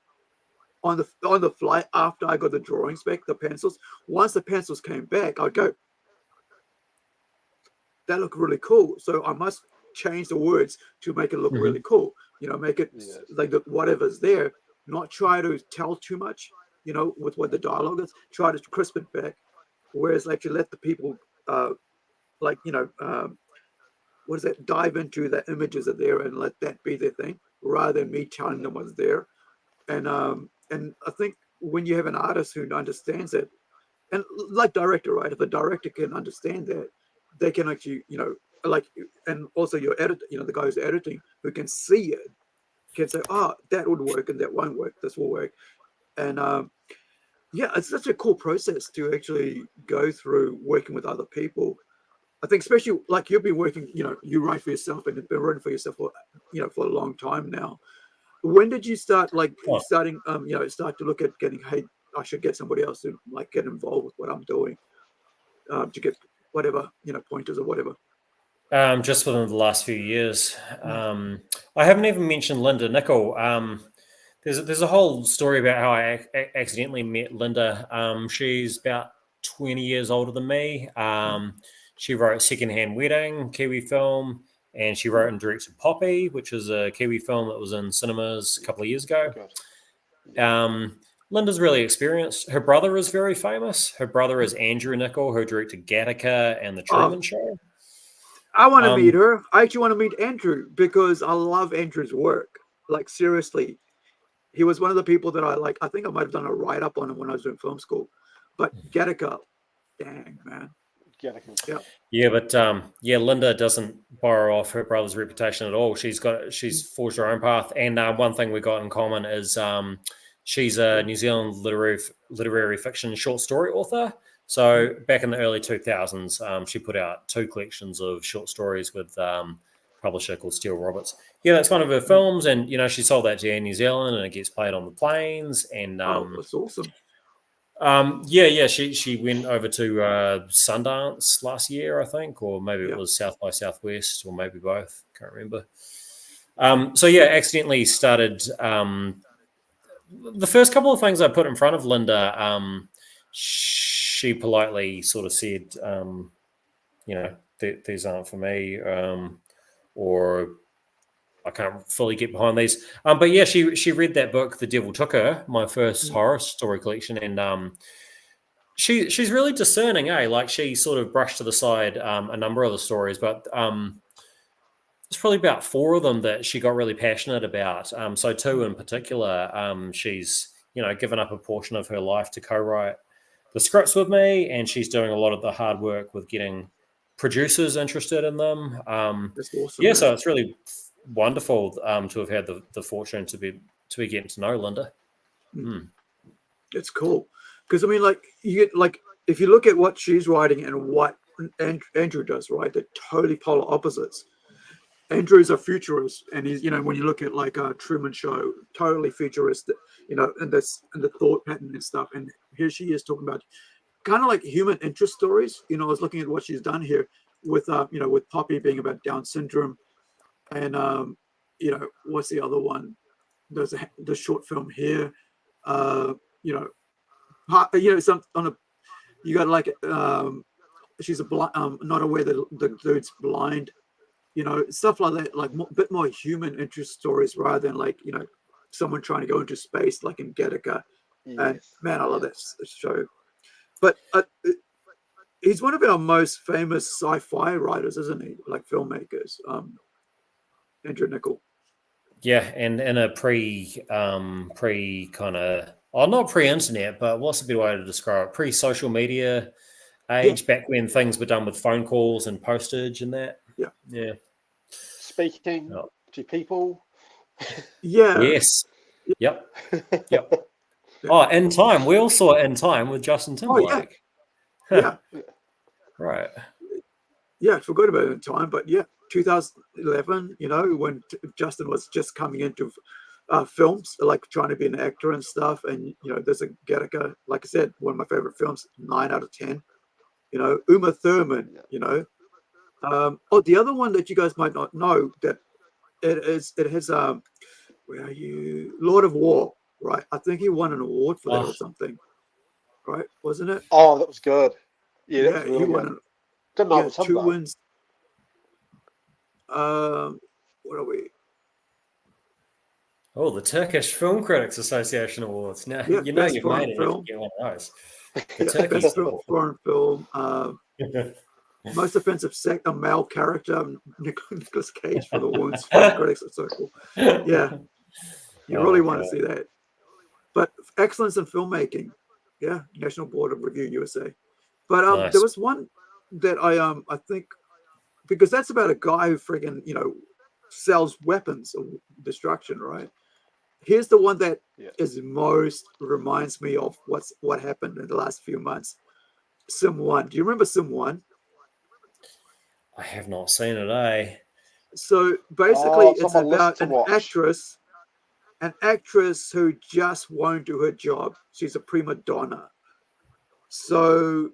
on the fly after I got the drawings back, the pencils. Once the pencils came back, I'd go, that looked really cool. So I must change the words to make it look really cool. Make it like whatever's there, not try to tell too much, with what the dialogue is, try to crisp it back. Whereas actually let the people, what is that, dive into the images that are there and let that be their thing rather than me telling them what's there. And I think when you have an artist who understands it, and like director, right? If a director can understand that, they can actually, and also your editor, the guy who's editing, who can see it, can say, oh, that would work and that won't work. This will work. And it's such a cool process to actually go through working with other people. I think especially like you've been working, you write for yourself and have been writing for yourself for, for a long time now. When did you start start to look at getting, hey, I should get somebody else to like get involved with what I'm doing, to get whatever, pointers or whatever? Just within the last few years. I haven't even mentioned Linda Nicol. There's a whole story about how I accidentally met Linda. She's about 20 years older than me. She wrote Secondhand Wedding, Kiwi film, and she wrote and directed Poppy, which is a Kiwi film that was in cinemas a couple of years ago. Linda's really experienced. Her brother is very famous. Her brother is Andrew Nicol, who directed Gattaca and The Truman Show. I want to meet her. I actually want to meet Andrew because I love Andrew's work. Like, seriously. He was one of the people that I like. I think I might have done a write-up on him when I was doing film school. But Gattaca, dang, man. Gattaca. Yeah, but Linda doesn't borrow off her brother's reputation at all. She's forged her own path. And one thing we got in common is she's a New Zealand literary fiction short story author. So back in the early 2000s, she put out 2 collections of short stories with publisher called Steele Roberts. Yeah, that's one of her films, and she sold that to Air New Zealand, and it gets played on the planes. And that's awesome. She went over to Sundance last year, I think, or maybe it was South by Southwest, or maybe both. Can't remember. Accidentally started. The first couple of things I put in front of Linda, she politely sort of said, these aren't for me, or I can't fully get behind these. But yeah, she read that book, The Devil Took Her, my first horror story collection, and she's really discerning, Like, she sort of brushed to the side a number of the stories, but there's probably about 4 of them that she got really passionate about. So 2 in particular, she's given up a portion of her life to co-write the scripts with me, and she's doing a lot of the hard work with getting producers interested in them. That's awesome. Yeah, so it's really wonderful to have had the fortune to be getting to know Linda. It's cool because I mean, like, you get, like, if you look at what she's writing and what Andrew does, right, they're totally polar opposites. Andrew's a futurist, and he's, when you look at like a Truman Show, totally futuristic, and the thought pattern and stuff. And here she is talking about kind of like human interest stories. I was looking at what she's done here with with Poppy being about Down syndrome, and what's the other one? There's the short film here. You got like she's not aware that the dude's blind. Stuff like that, like a bit more human interest stories rather than like, someone trying to go into space like in Gattaca. And man, I love that show. But he's one of our most famous sci-fi writers, isn't he? Like filmmakers, Andrew Nicol. Yeah, and in a pre kind of, not pre-internet, but what's a better way to describe it? Pre-social media age, back when things were done with phone calls and postage and that. Yeah. Speaking to people. Yeah. Yes. Yep. Oh, In Time. We all saw In Time with Justin Timberlake. Yeah. Right. Yeah, I forgot about In Time, but yeah, 2011. When Justin was just coming into films, like trying to be an actor and stuff. And there's a Gattaca, like I said, one of my favorite films, 9 out of 10. Uma Thurman. The other one that you guys might not know, that it has where are you? Lord of War, right? I think he won an award for that or something, right? Wasn't it? Oh, that was good. Yeah, that was he really won. good. Didn't know it was him, 2 though. wins. What are we? Oh, the Turkish Film Critics Association Awards. Now Yeah, you know best you've foreign made it if you film. get one of those. Yeah, best foreign film. Most offensive male character, Nicolas Cage for the Wounds Film Critics. It's so cool. Yeah, you really want to see that. But excellence in filmmaking, yeah, National Board of Review USA. But Nice. there was one that I think, because that's about a guy who friggin' sells weapons of destruction, right? Here's the one that is most reminds me of what happened in the last few months. Sim 1. Do you remember Sim 1? I have not seen it, eh? So basically, it's someone about listened to watch. an actress who just won't do her job. She's a prima donna. So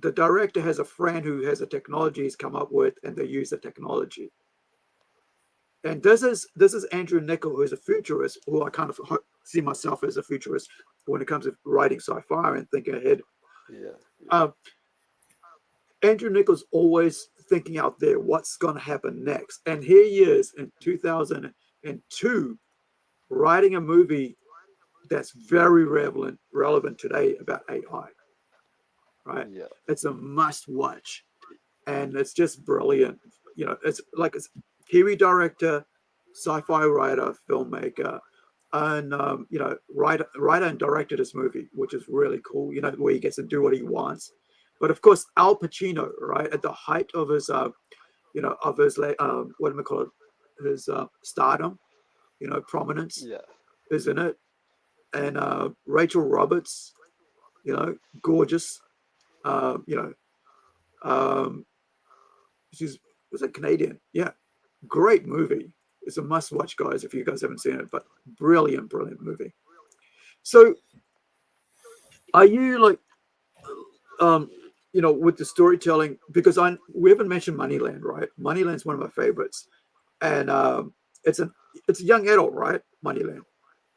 the director has a friend who has a technology he's come up with, and they use the technology. And this is Andrew Niccol, who's a futurist, who I kind of see myself as a futurist when it comes to writing sci-fi and thinking ahead. Andrew Niccol's always thinking out there what's going to happen next. And here he is in 2002 writing a movie that's very relevant today about AI. Right? Yeah. It's a must watch. And it's just brilliant. It's like a Kiwi director, sci-fi writer, filmmaker, and writer and directed this movie, which is really cool, where he gets to do what he wants. But of course, Al Pacino, right, at the height of his, what do we call it, his stardom, prominence, is in it, and Rachel Roberts, gorgeous, was it Canadian? Yeah, great movie. It's a must-watch, guys, if you guys haven't seen it. But brilliant movie. So, are you like, with the storytelling, because we haven't mentioned Moneyland, right? Moneyland's one of my favorites, and it's a young adult, right? Moneyland,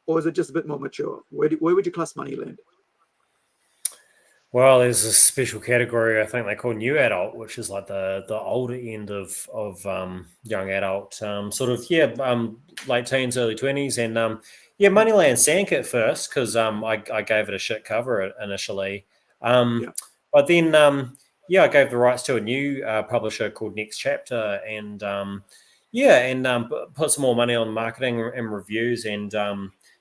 or is it just a bit more mature? Where would you class Moneyland? Well, there's a special category I think they call new adult, which is like the older end of young adult, late teens, early 20s, and Moneyland sank at first because I gave it a shit cover initially. But then, I gave the rights to a new publisher called Next Chapter, and put some more money on marketing and reviews, and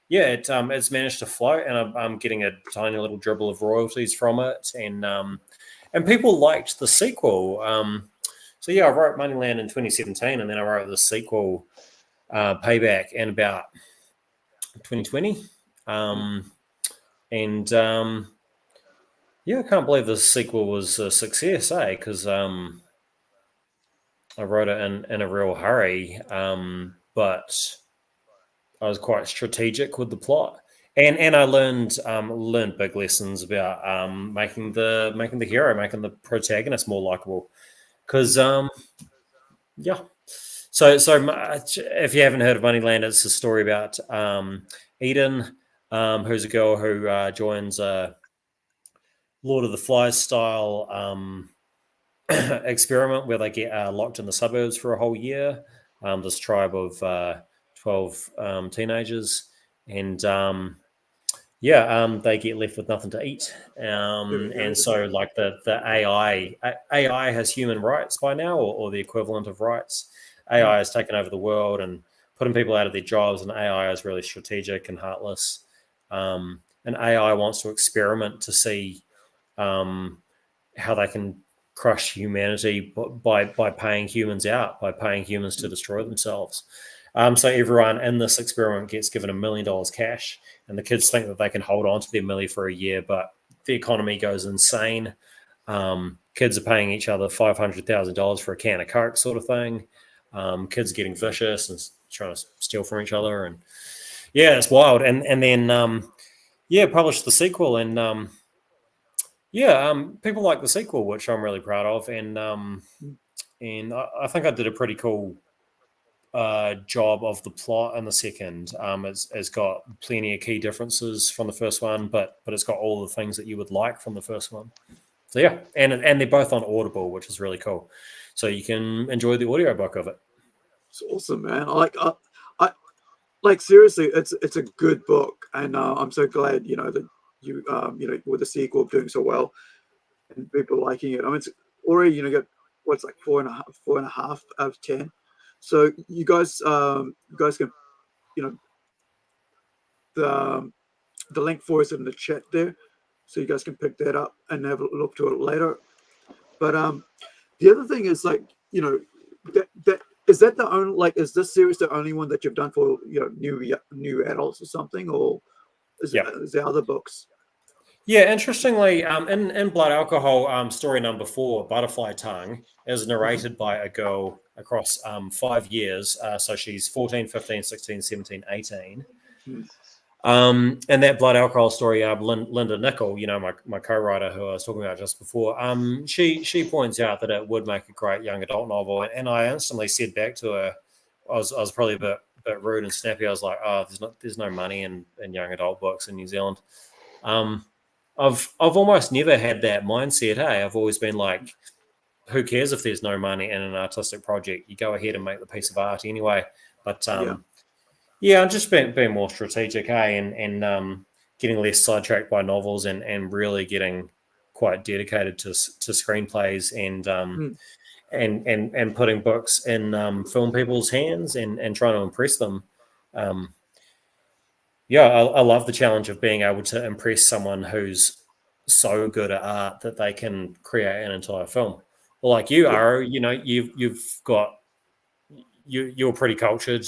it's managed to float, and I'm getting a tiny little dribble of royalties from it, and people liked the sequel. I wrote Moneyland in 2017, and then I wrote the sequel, Payback, in about 2020, I can't believe the sequel was a success, because I wrote it in a real hurry, but I was quite strategic with the plot, and I learned big lessons about making the hero, making the protagonist more likable, because So if you haven't heard of Moneyland, it's a story about Eden, who's a girl who joins a Lord of the Flies style experiment where they get locked in the suburbs for a whole year. This tribe of 12 teenagers, and they get left with nothing to eat. And so, like the AI has human rights by now, or the equivalent of rights. AI has taken over the world and putting people out of their jobs, and AI is really strategic and heartless. And AI wants to experiment to see how they can crush humanity by paying humans out, by paying humans to destroy themselves. So everyone in this experiment gets given $1 million cash, and the kids think that they can hold on to their milli for a year, but the economy goes insane. Kids are paying each other $500,000 for a can of Coke, sort of thing. Kids are getting vicious and trying to steal from each other, and yeah, it's wild. And then published the sequel, and people like the sequel, which I'm really proud of, and I think I did a pretty cool job of the plot in the second. It's got plenty of key differences from the first one, but it's got all the things that you would like from the first one. So yeah, and they're both on Audible, which is really cool. So you can enjoy the audiobook of it. It's awesome, man. I like seriously, it's a good book, and I'm so glad that you with the sequel doing so well and people liking it. I mean, it's already got what's like 4.5 out of 10. So you guys can the link for is in the chat there, so you guys can pick that up and have a look to it later. But the other thing is that is that the only is this series the only one that you've done for new adults or something, or is there other books? Yeah, interestingly, in Blood Alcohol, story number 4, Butterfly Tongue, is narrated by a girl across 5 years. So she's 14, 15, 16, 17, 18. And that Blood Alcohol story, Linda Nickel, my co-writer who I was talking about just before, she points out that it would make a great young adult novel. And I instantly said back to her, I was probably a bit rude and snappy. I was like, oh, there's no money in young adult books in New Zealand. I've almost never had that mindset. Hey, I've always been like, who cares if there's no money in an artistic project? You go ahead and make the piece of art anyway. But I'm just being more strategic, and getting less sidetracked by novels, and really getting quite dedicated to screenplays and putting books in film people's hands and trying to impress them. I love the challenge of being able to impress someone who's so good at art that they can create an entire film. Well, like you are, you're pretty cultured.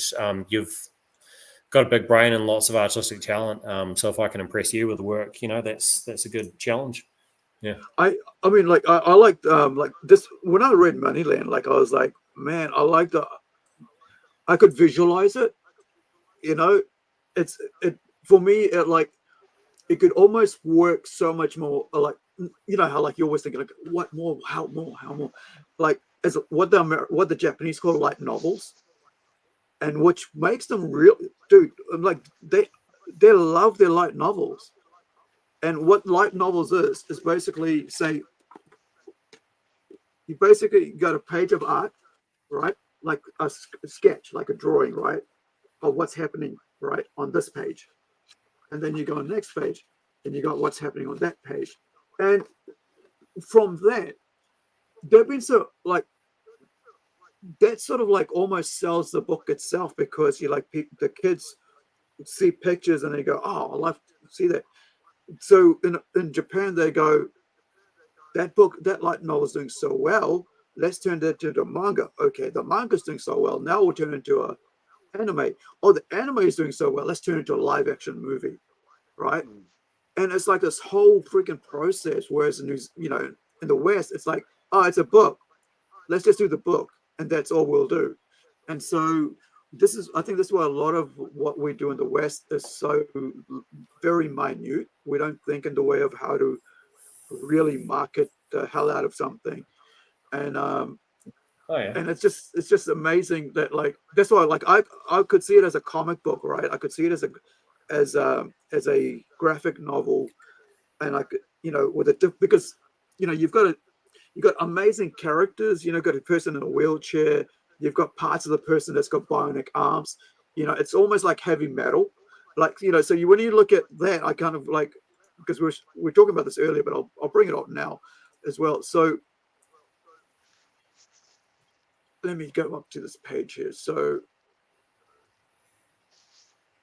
You've got a big brain and lots of artistic talent. So if I can impress you with the work, that's a good challenge. Yeah. I mean, I liked this when I read Moneyland. I was like, man, I could visualize it. For me, it could almost work so much more. How you're always thinking what more, how more, as what the Japanese call light novels, and which makes them real, dude. They love their light novels, and what light novels is basically you basically got a page of art, right? Like a sketch, like a drawing, right, of what's happening right on this page, and then you go on the next page and you got what's happening on that page, and from that they've been that sort of almost sells the book itself, because the kids see pictures and they go, oh, I love to see that. So in Japan they go, that light novel is doing so well, let's turn that into a manga. Okay, the manga's doing so well, now we'll turn it into a anime. Oh, the anime is doing so well, let's turn it into a live action movie, right? And it's like this whole freaking process. Whereas in the West, it's like, oh, it's a book, let's just do the book, and that's all we'll do. And so I think this is why a lot of what we do in the West is so very minute. We don't think in the way of how to really market the hell out of something. And and it's just amazing that that's why I could see it as a comic book, right? I could see it as a graphic novel, and I could because you've got amazing characters. Got a person in a wheelchair, you've got parts of the person that's got bionic arms. It's almost like heavy metal, so when you look at that, I kind of because we're talking about this earlier, but I'll bring it up now as well. So let me go up to this page here. So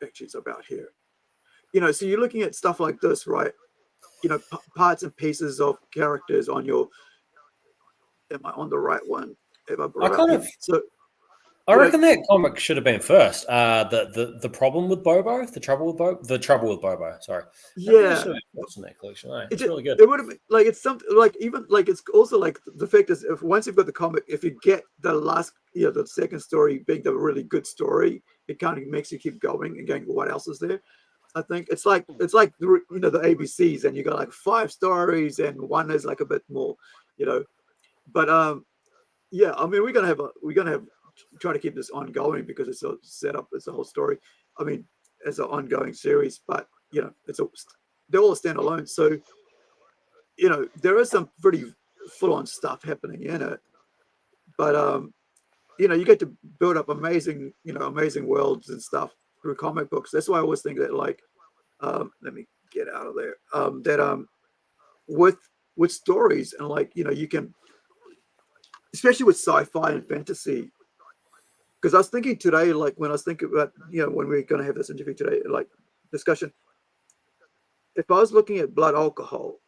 actually it's about here. So you're looking at stuff like this, right? Parts and pieces of characters on your, am I on the right one? I reckon that comic should have been first. The problem with Bobo, the trouble with Bobo. Sorry. Yeah, should have been first in that collection. Eh? It's it, really good. It would have been like it's something like even like it's also like the fact is if once you've got the comic, if you get the last the second story being the really good story, it kind of makes you keep going and going. What else is there? I think it's like the ABCs, and you got like 5 stories, and one is like a bit more, But yeah, I mean we're gonna have try to keep this ongoing because it's a setup, it's a whole story. I mean, it's an ongoing series, but they're all standalone. So there is some pretty full-on stuff happening in it, but you get to build up amazing worlds and stuff through comic books. That's why I always think that like let me get out of there that with stories and like you can, especially with sci-fi and fantasy, because I was thinking today, like when I was thinking about when we're going to have this interview today, like discussion, if I was looking at blood alcohol,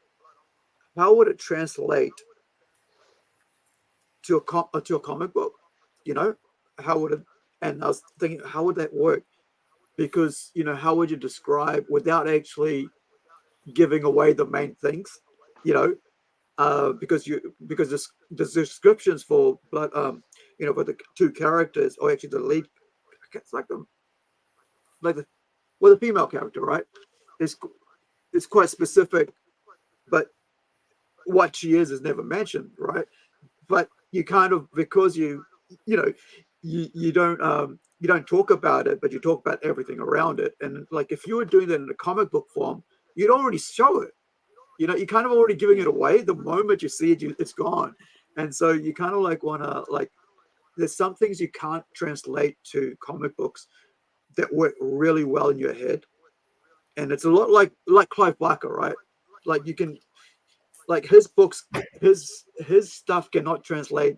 how would it translate to a comic book? How would it? And I was thinking, how would that work? Because how would you describe without actually giving away the main things? Because the descriptions for blood, for the 2 characters, or actually the lead, it's like the female character, right? It's quite specific, but what she is never mentioned, right? But you kind of, because you don't talk about it, but you talk about everything around it. And like if you were doing that in a comic book form, you'd already show it. You're kind of already giving it away. The moment you see it, it's gone. And so you kind of like want to like, there's some things you can't translate to comic books that work really well in your head. And it's a lot like Clive Barker, right? Like you can, like his books, his stuff cannot translate.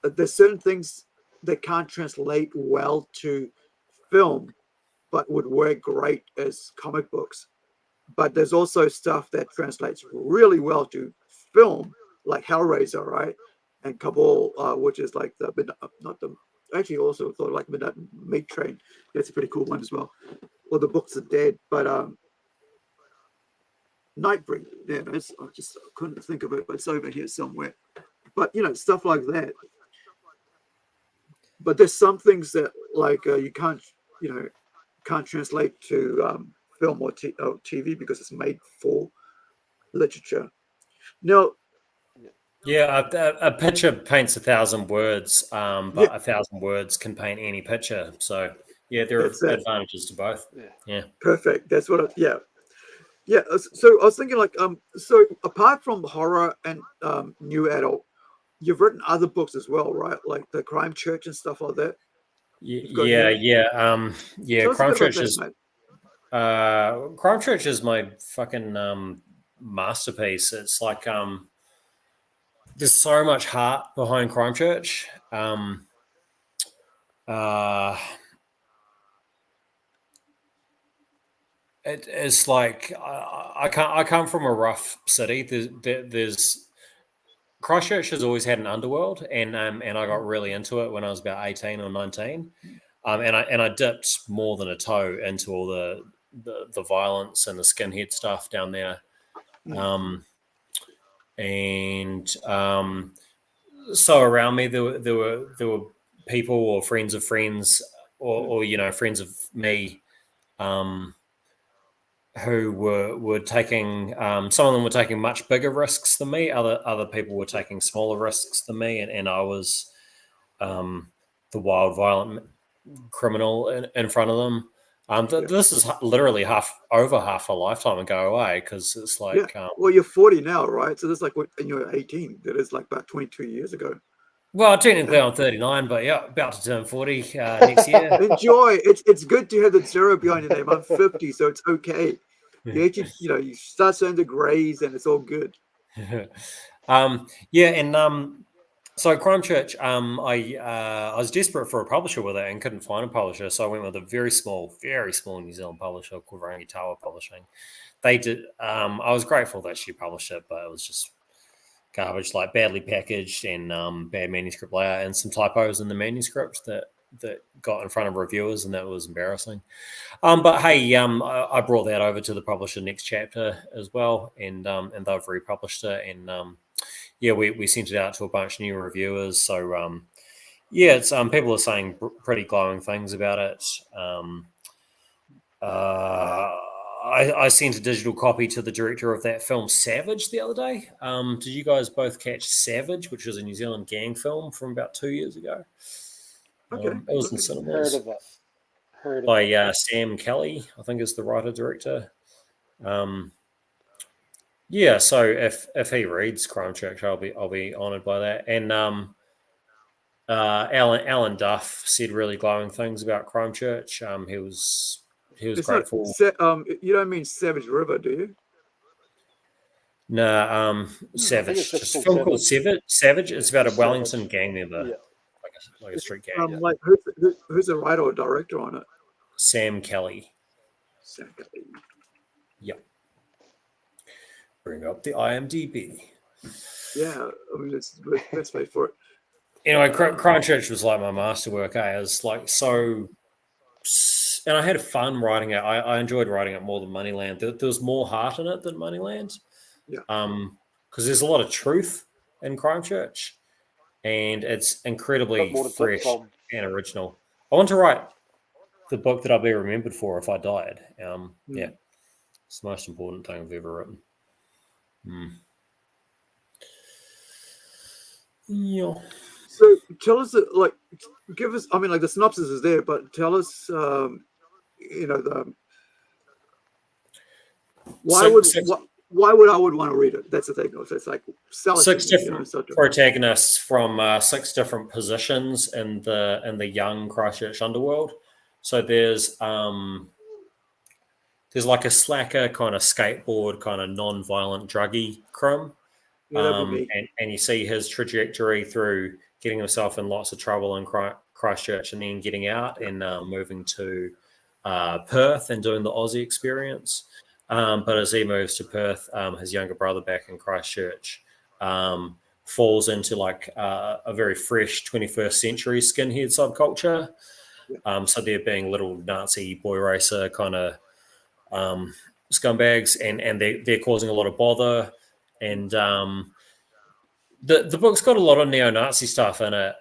There's certain things that can't translate well to film, but would work great as comic books. But there's also stuff that translates really well to film, like Hellraiser, right? And Cabal, which is like actually also thought like Midnight Meat Train. That's a pretty cool one as well. Or The Books of Dead, but Nightbreed. Yeah, I couldn't think of it, but it's over here somewhere. But stuff like that. But there's some things that like you can't translate to film or TV because it's made for literature. Now, yeah, a picture paints 1,000 words, but 1,000 words can paint any picture. So yeah, there are advantages to both. Yeah, perfect. That's what. Yeah. So I was thinking like so apart from horror and new adult, you've written other books as well, right? Like the Crime Church and stuff like that. Crime Church is Crime Church is my fucking masterpiece. It's like there's so much heart behind Crime Church. It's like I come from a rough city. There's Christchurch has always had an underworld, and I got really into it when I was about 18 or 19, and I dipped more than a toe into all the violence and the skinhead stuff down there, so around me there were people or friends of friends or friends of me, who were taking some of them were taking much bigger risks than me. Other people were taking smaller risks than me, and I was the wild, violent criminal in front of them. This is literally half a lifetime ago away, because it's like well, you're 40 now, right? So that's like and you're 18. That is like about 22 years ago. Well, technically I'm 39, but yeah, about to turn 40 next year. Enjoy. It's good to have the 0 behind your name. I'm 50, so it's okay. You actually, you start starting to graze, and it's all good. So Crime Church, I was desperate for a publisher with it and couldn't find a publisher, so I went with a very small New Zealand publisher called Rangi Tower Publishing. They did. I was grateful that she published it, but it was just garbage, like badly packaged and bad manuscript layout and some typos in the manuscript that got in front of reviewers, and that was embarrassing. But hey, I brought that over to the publisher Next Chapter as well, and they've republished it, and yeah, we sent it out to a bunch of new reviewers. So yeah, it's people are saying pretty glowing things about it. I sent a digital copy to the director of that film, Savage, the other day. Did you guys both catch Savage, which was a New Zealand gang film from about 2 years ago? Okay. It was in Heard cinemas of it. Heard of by it. Sam Kelly, I think is the writer-director. Yeah, so if he reads Crime Church, I'll be honoured by that. And Alan Duff said really glowing things about Crime Church. He was It's grateful. not, you don't mean Savage River, do you? No, Savage. it's just Just a called film called Savage. It's about a Savage. Wellington gang member, Yeah. like a street gang. Like who's the writer or director on it? Sam Kelly. Sam Kelly. Yep. Bring up the IMDb. Yeah, I mean it's the best way for it. Anyway, Crime Church was like my masterwork. It was like so, and I had fun writing it. I enjoyed writing it more than Moneyland. There was more heart in it than Moneyland. Yeah. Because there's a lot of truth in Crime Church, and it's incredibly More to fresh pick from. and original. I want to write the book that I'll be remembered for if I died. Yeah, it's the most important thing I've ever written. Yeah. So tell us, give us. I mean, like the synopsis is there, but tell us, why would I want to read it? That's the thing. It's like six different protagonists from 6 different positions in the young Christchurch underworld. So there's like a slacker kind of skateboard, kind of non-violent druggy crim. And you see his trajectory through getting himself in lots of trouble in Christchurch and then getting out and moving to Perth and doing the Aussie experience. But as he moves to Perth, his younger brother back in Christchurch falls into like a very fresh 21st century skinhead subculture. So they're being little Nazi boy racer kind of scumbags, and they're causing a lot of bother. And the book's got a lot of neo-Nazi stuff in it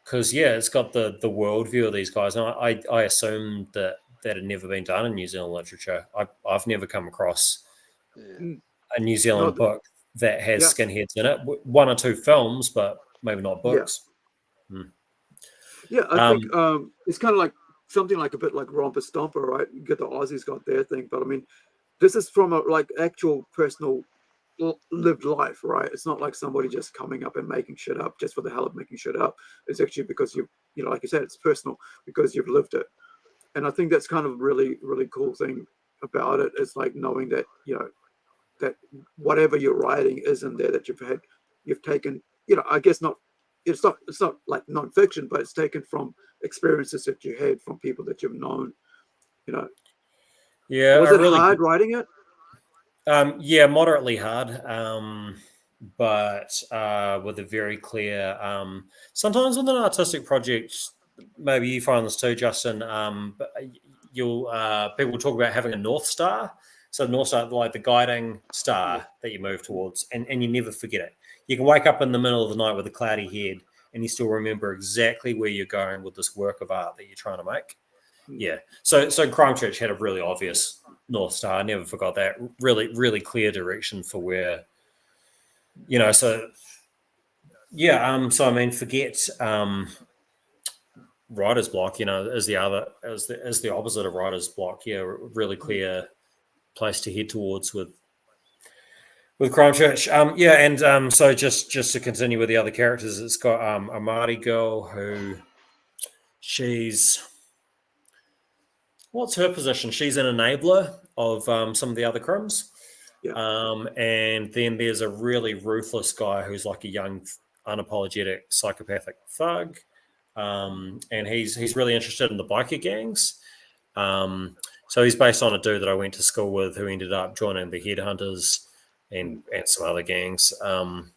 because, it's got the worldview of these guys. And I assumed that had never been done in New Zealand literature. I've never come across a New Zealand book that has skinheads in it. 1 or 2 films, but maybe not books. Yeah, I think it's kind of like something like a bit like Romper Stomper, right? You get the Aussies got their thing, but I mean, this is from a like actual personal lived life, right? It's not like somebody just coming up and making shit up just for the hell of making shit up. It's actually because like you said, it's personal because you've lived it. And I think that's kind of really, really cool thing about it. It's like knowing that, that whatever you're writing is in there that you've taken, I guess it's not like nonfiction, but it's taken from experiences that you had from people that you've known, Yeah. Was it really hard writing it? Yeah, moderately hard. But with a very clear, sometimes with an artistic project, maybe you find this too, Justin. But people talk about having a North Star. So North Star, like the guiding star that you move towards, and you never forget it. You can wake up in the middle of the night with a cloudy head, and you still remember exactly where you're going with this work of art that you're trying to make. Yeah. So Crime Church had a really obvious North Star. I never forgot that. Really, really clear direction for where, so yeah. So I mean, forget writer's block, as the opposite of writer's block. Yeah, really clear place to head towards with Crime Church. So just to continue with the other characters, it's got a Māori girl who what's her position? She's an enabler of some of the other crims. Yeah. And then there's a really ruthless guy who's like a young, unapologetic, psychopathic thug. And he's really interested in the biker gangs. So he's based on a dude that I went to school with who ended up joining the Headhunters and some other gangs, and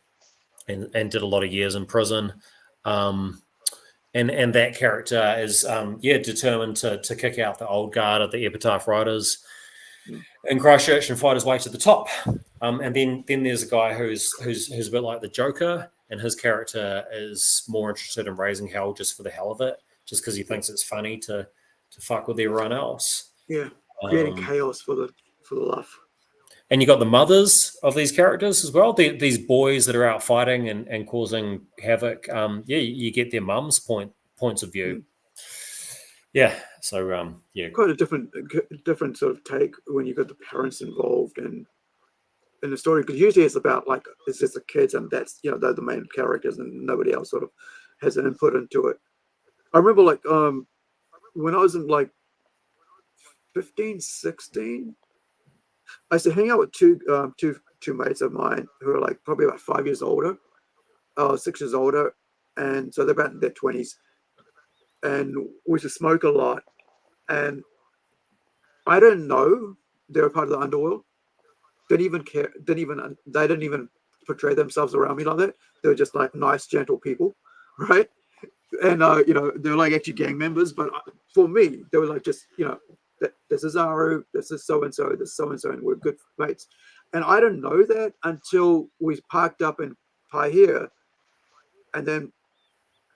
did a lot of years in prison. And that character is determined to kick out the old guard of the epitaph writers in Christchurch and fight his way to the top. And then there's a guy who's a bit like the Joker, and his character is more interested in raising hell just for the hell of it, just because he thinks it's funny to fuck with everyone else. Yeah, creating chaos for the laugh. And you got the mothers of these characters as well. These boys that are out fighting and causing havoc. You get their mums' points of view. Yeah. So quite a different sort of take when you got the parents involved in the story, because usually it's about like it's just the kids and that's they're the main characters and nobody else sort of has an input into it. I remember like when I was in like 15, 16. I used to hang out with two mates of mine who are like probably about 5 years older, 6 years older, and so they're about in their 20s. And we used to smoke a lot. And I didn't know they were part of the underworld. Didn't even care. They didn't even portray themselves around me like that. They were just like nice, gentle people, right? And they're like actually gang members. But for me, they were like just this is Aru, this is so and so, this is so and so, and we're good mates. And I didn't know that until we parked up in Paihia, and then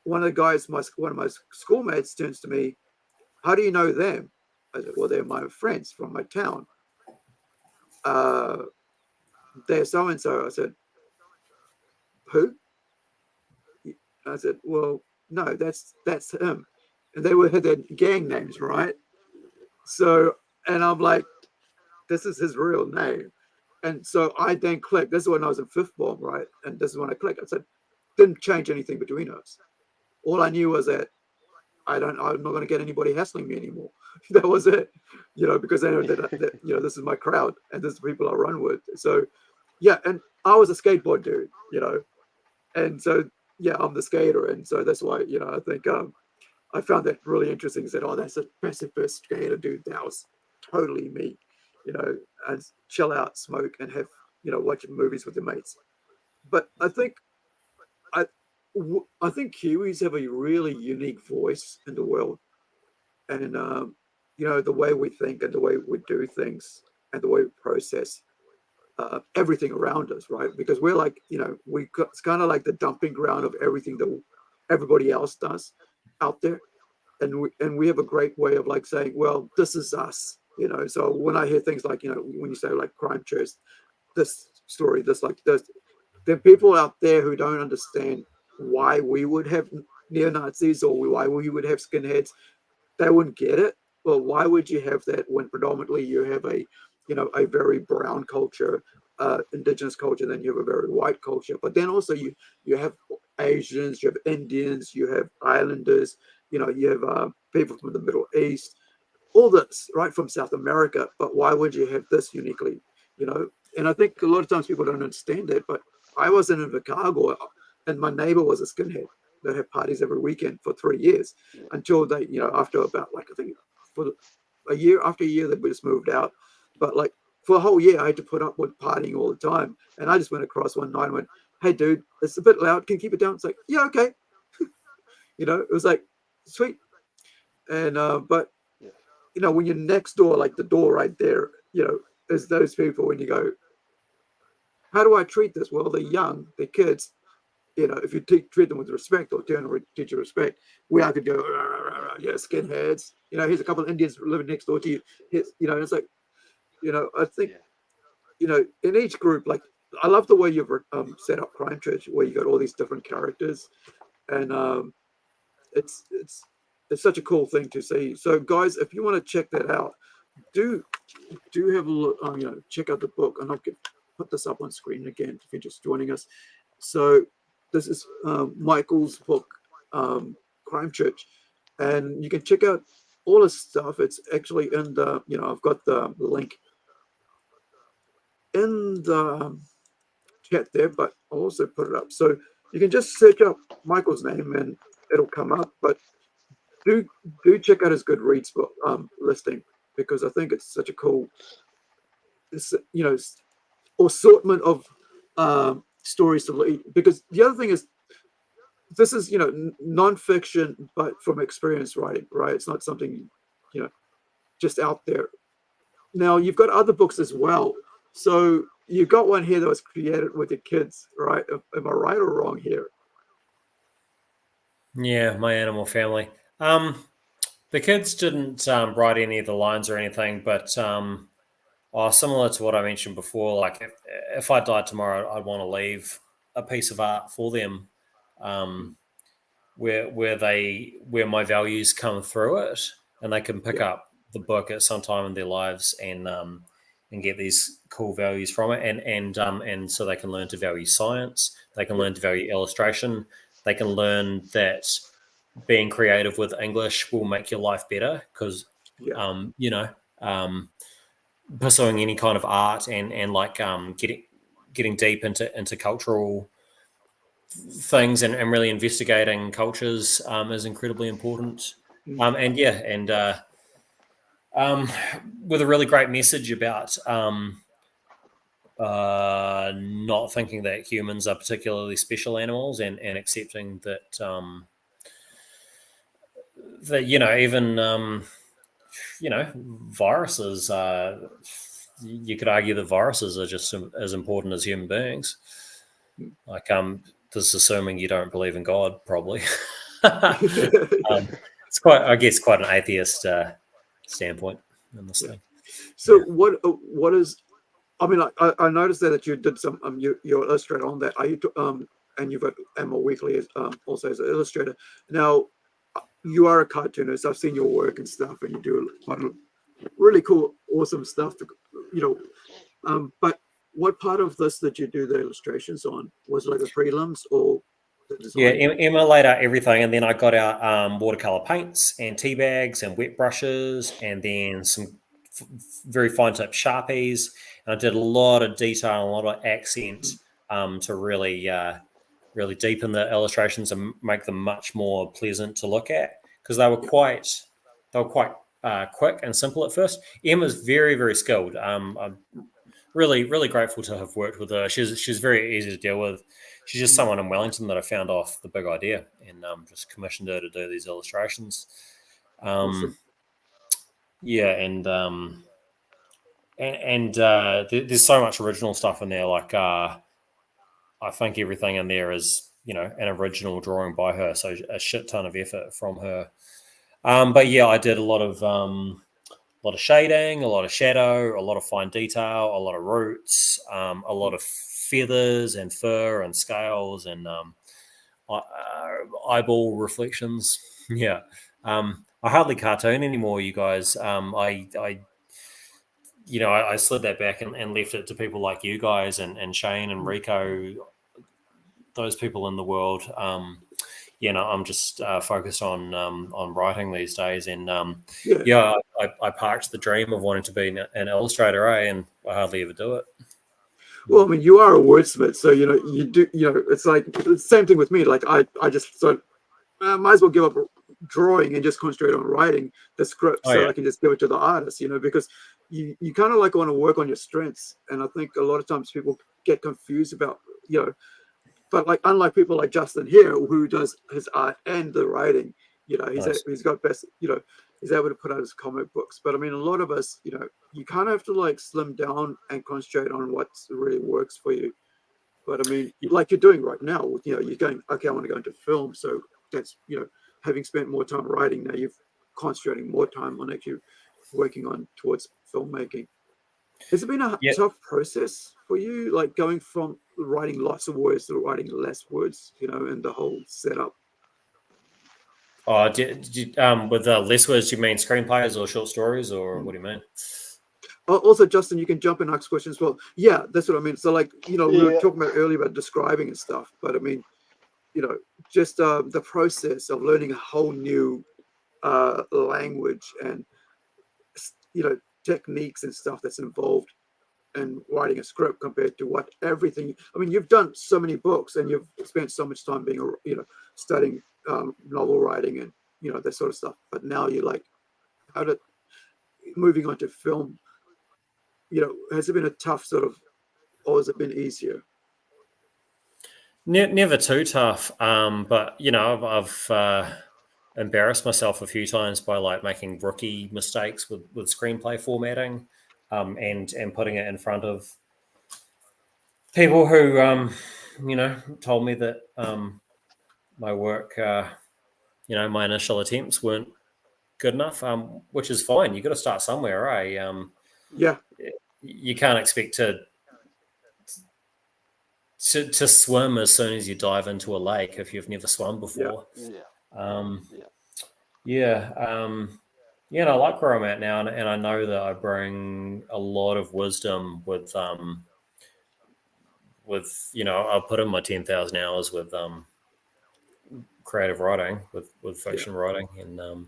one of the guys, one of my schoolmates, turns to me, "How do you know them?" I said, "Well, they're my friends from my town. They're so and so." I said, "Who?" I said, "Well, no, that's him." And they had their gang names, right? So, and I'm like, this is his real name. And so I then clicked. This is when I was in fifth form, right? And this is when I clicked. I said, didn't change anything between us. All I knew was that I'm not going to get anybody hassling me anymore. That was it, because I know that this is my crowd and this is the people I run with. So, yeah, and I was a skateboard dude, and so yeah, I'm the skater, and so that's why I think I found that really interesting. Said, "Oh, that's a pacific skater dude. That was totally me," and chill out, smoke, and have watch movies with your mates. But I think Kiwis have a really unique voice in the world, and the way we think and the way we do things and the way we process everything around us, right? Because we're like, it's kind of like the dumping ground of everything that everybody else does out there, and we have a great way of like saying, well, this is us, So when I hear things like, when you say like crime church, this story, this like this, there are people out there who don't understand why we would have neo-Nazis or why we would have skinheads. They wouldn't get it. Well, why would you have that when predominantly you have a very brown culture, indigenous culture, then you have a very white culture. But then also you have Asians, you have Indians, you have Islanders, you have people from the Middle East, all this, right, from South America. But why would you have this uniquely, And I think a lot of times people don't understand that. But I was in Chicago, and my neighbor was a skinhead that had parties every weekend for 3 years until they, after about like, I think for after a year, they just moved out. But like for a whole year, I had to put up with partying all the time. And I just went across one night and went, "Hey, dude, it's a bit loud. Can you keep it down?" It's like, "Yeah, okay." It was like, sweet. And, but, when you're next door, like the door right there, is those people when you go, how do I treat this? Well, they're young, they're kids. If you treat them with respect or teach you respect, I could go, rah, rah, rah, rah, skinheads. Here's a couple of Indians living next door to you. It's like, I think, in each group, like, I love the way you've set up Crime Church, where you got all these different characters, and it's such a cool thing to see. So, guys, if you want to check that out, do have a look. Check out the book, and I'll put this up on screen again if you're just joining us. So, this is Michael's book, Crime Church, and you can check out all his stuff. It's actually in the, I've got the link in the chat there, but I'll also put it up. So you can just search up Michael's name and it'll come up. But do check out his Goodreads book listing, because I think it's such a cool, assortment of stories to read. Because the other thing is, this is, you know, non-fiction, but from experience writing, right? It's not something, you know, just out there. Now you've got other books as well. So you've got one here that was created with your kids, right? Am I right or wrong here? Yeah, My Animal Family. The kids didn't write any of the lines or anything, but similar to what I mentioned before, like if I died tomorrow, I'd want to leave a piece of art for them, where my values come through it, and they can pick up the book at some time in their lives and get these cool values from it, and so they can learn to value science, they can learn to value illustration, they can learn that being creative with English will make your life better because you know, pursuing any kind of art and like getting deep into cultural things and really investigating cultures is incredibly important. And with a really great message about not thinking that humans are particularly special animals and accepting that that, you know, even you know, viruses, you could argue that viruses are just as important as human beings. Like, this is assuming you don't believe in God, probably. It's quite an atheist standpoint in this thing. So what is? I mean, I noticed that you did some you're illustrator on that. Are you and you've got Emma Weekly also as an illustrator. Now, you are a cartoonist. I've seen your work and stuff, and you do quite a really cool, awesome stuff. You know, but what part of this did you do the illustrations on? Was it like the prelims or the design? Yeah, Emma laid out everything, and then I got out watercolor paints and tea bags and wet brushes, and then some very fine tip Sharpies. And I did a lot of detail, a lot of accent to really deepen the illustrations and make them much more pleasant to look at, because they were quite quick and simple at first. Emma's very, very skilled. I'm really, really grateful to have worked with her. She's very easy to deal with. She's just someone in Wellington that I found off the big idea and just commissioned her to do these illustrations. Awesome. Yeah, and there's so much original stuff in there. Like I think everything in there is, you know, an original drawing by her, so a shit ton of effort from her. But yeah, I did a lot of shading, a lot of shadow, a lot of fine detail, a lot of roots, a lot of feathers and fur and scales and eyeball reflections. Yeah. I hardly cartoon anymore, you guys. I slid that back and left it to people like you guys and Shane and Rico, those people in the world. I'm just focused on writing these days, and I parked the dream of wanting to be an illustrator, and I hardly ever do it. Well, I mean, you are a wordsmith, so you know you do. You know, it's like the same thing with me. Like I just thought, I might as well give up drawing and just concentrate on writing the script, I can just give it to the artist. You know, because you kind of like want to work on your strengths, and I think a lot of times people get confused about, you know. But like, unlike people like Justin here, who does his art and the writing, you know, he's got best, you know, he's able to put out his comic books. But I mean, a lot of us, you know, you kind of have to like slim down and concentrate on what really works for you. But I mean, like you're doing right now, with, you know, you're going, okay, I want to go into film. So that's, you know, having spent more time writing, now you're concentrating more time on actually working on towards filmmaking. Has it been a tough process for you, like going from writing lots of words to writing less words, you know, and the whole setup? Oh, with less words, you mean screenplays or short stories, or what do you mean? Also, Justin, you can jump in and ask questions as well. Yeah, that's what I mean. So, like, you know, we were talking about earlier about describing and stuff, but I mean, you know, just the process of learning a whole new language and, you know, techniques and stuff that's involved in writing a script compared to what everything. I mean, you've done so many books and you've spent so much time being, you know, studying novel writing and, you know, that sort of stuff. But now you're like, moving on to film. You know, has it been a tough sort of or has it been easier? Never too tough, but you know, I've embarrassed myself a few times by like making rookie mistakes with screenplay formatting, and putting it in front of people who you know, told me that my work, you know, my initial attempts weren't good enough, which is fine. You got to start somewhere, right? Yeah, You can't expect to swim as soon as you dive into a lake if you've never swum before. Yeah. Um, Yeah. yeah, yeah, and I like where I'm at now, and I know that I bring a lot of wisdom with you know, I'll put in my 10,000 hours with creative writing, with fiction writing, and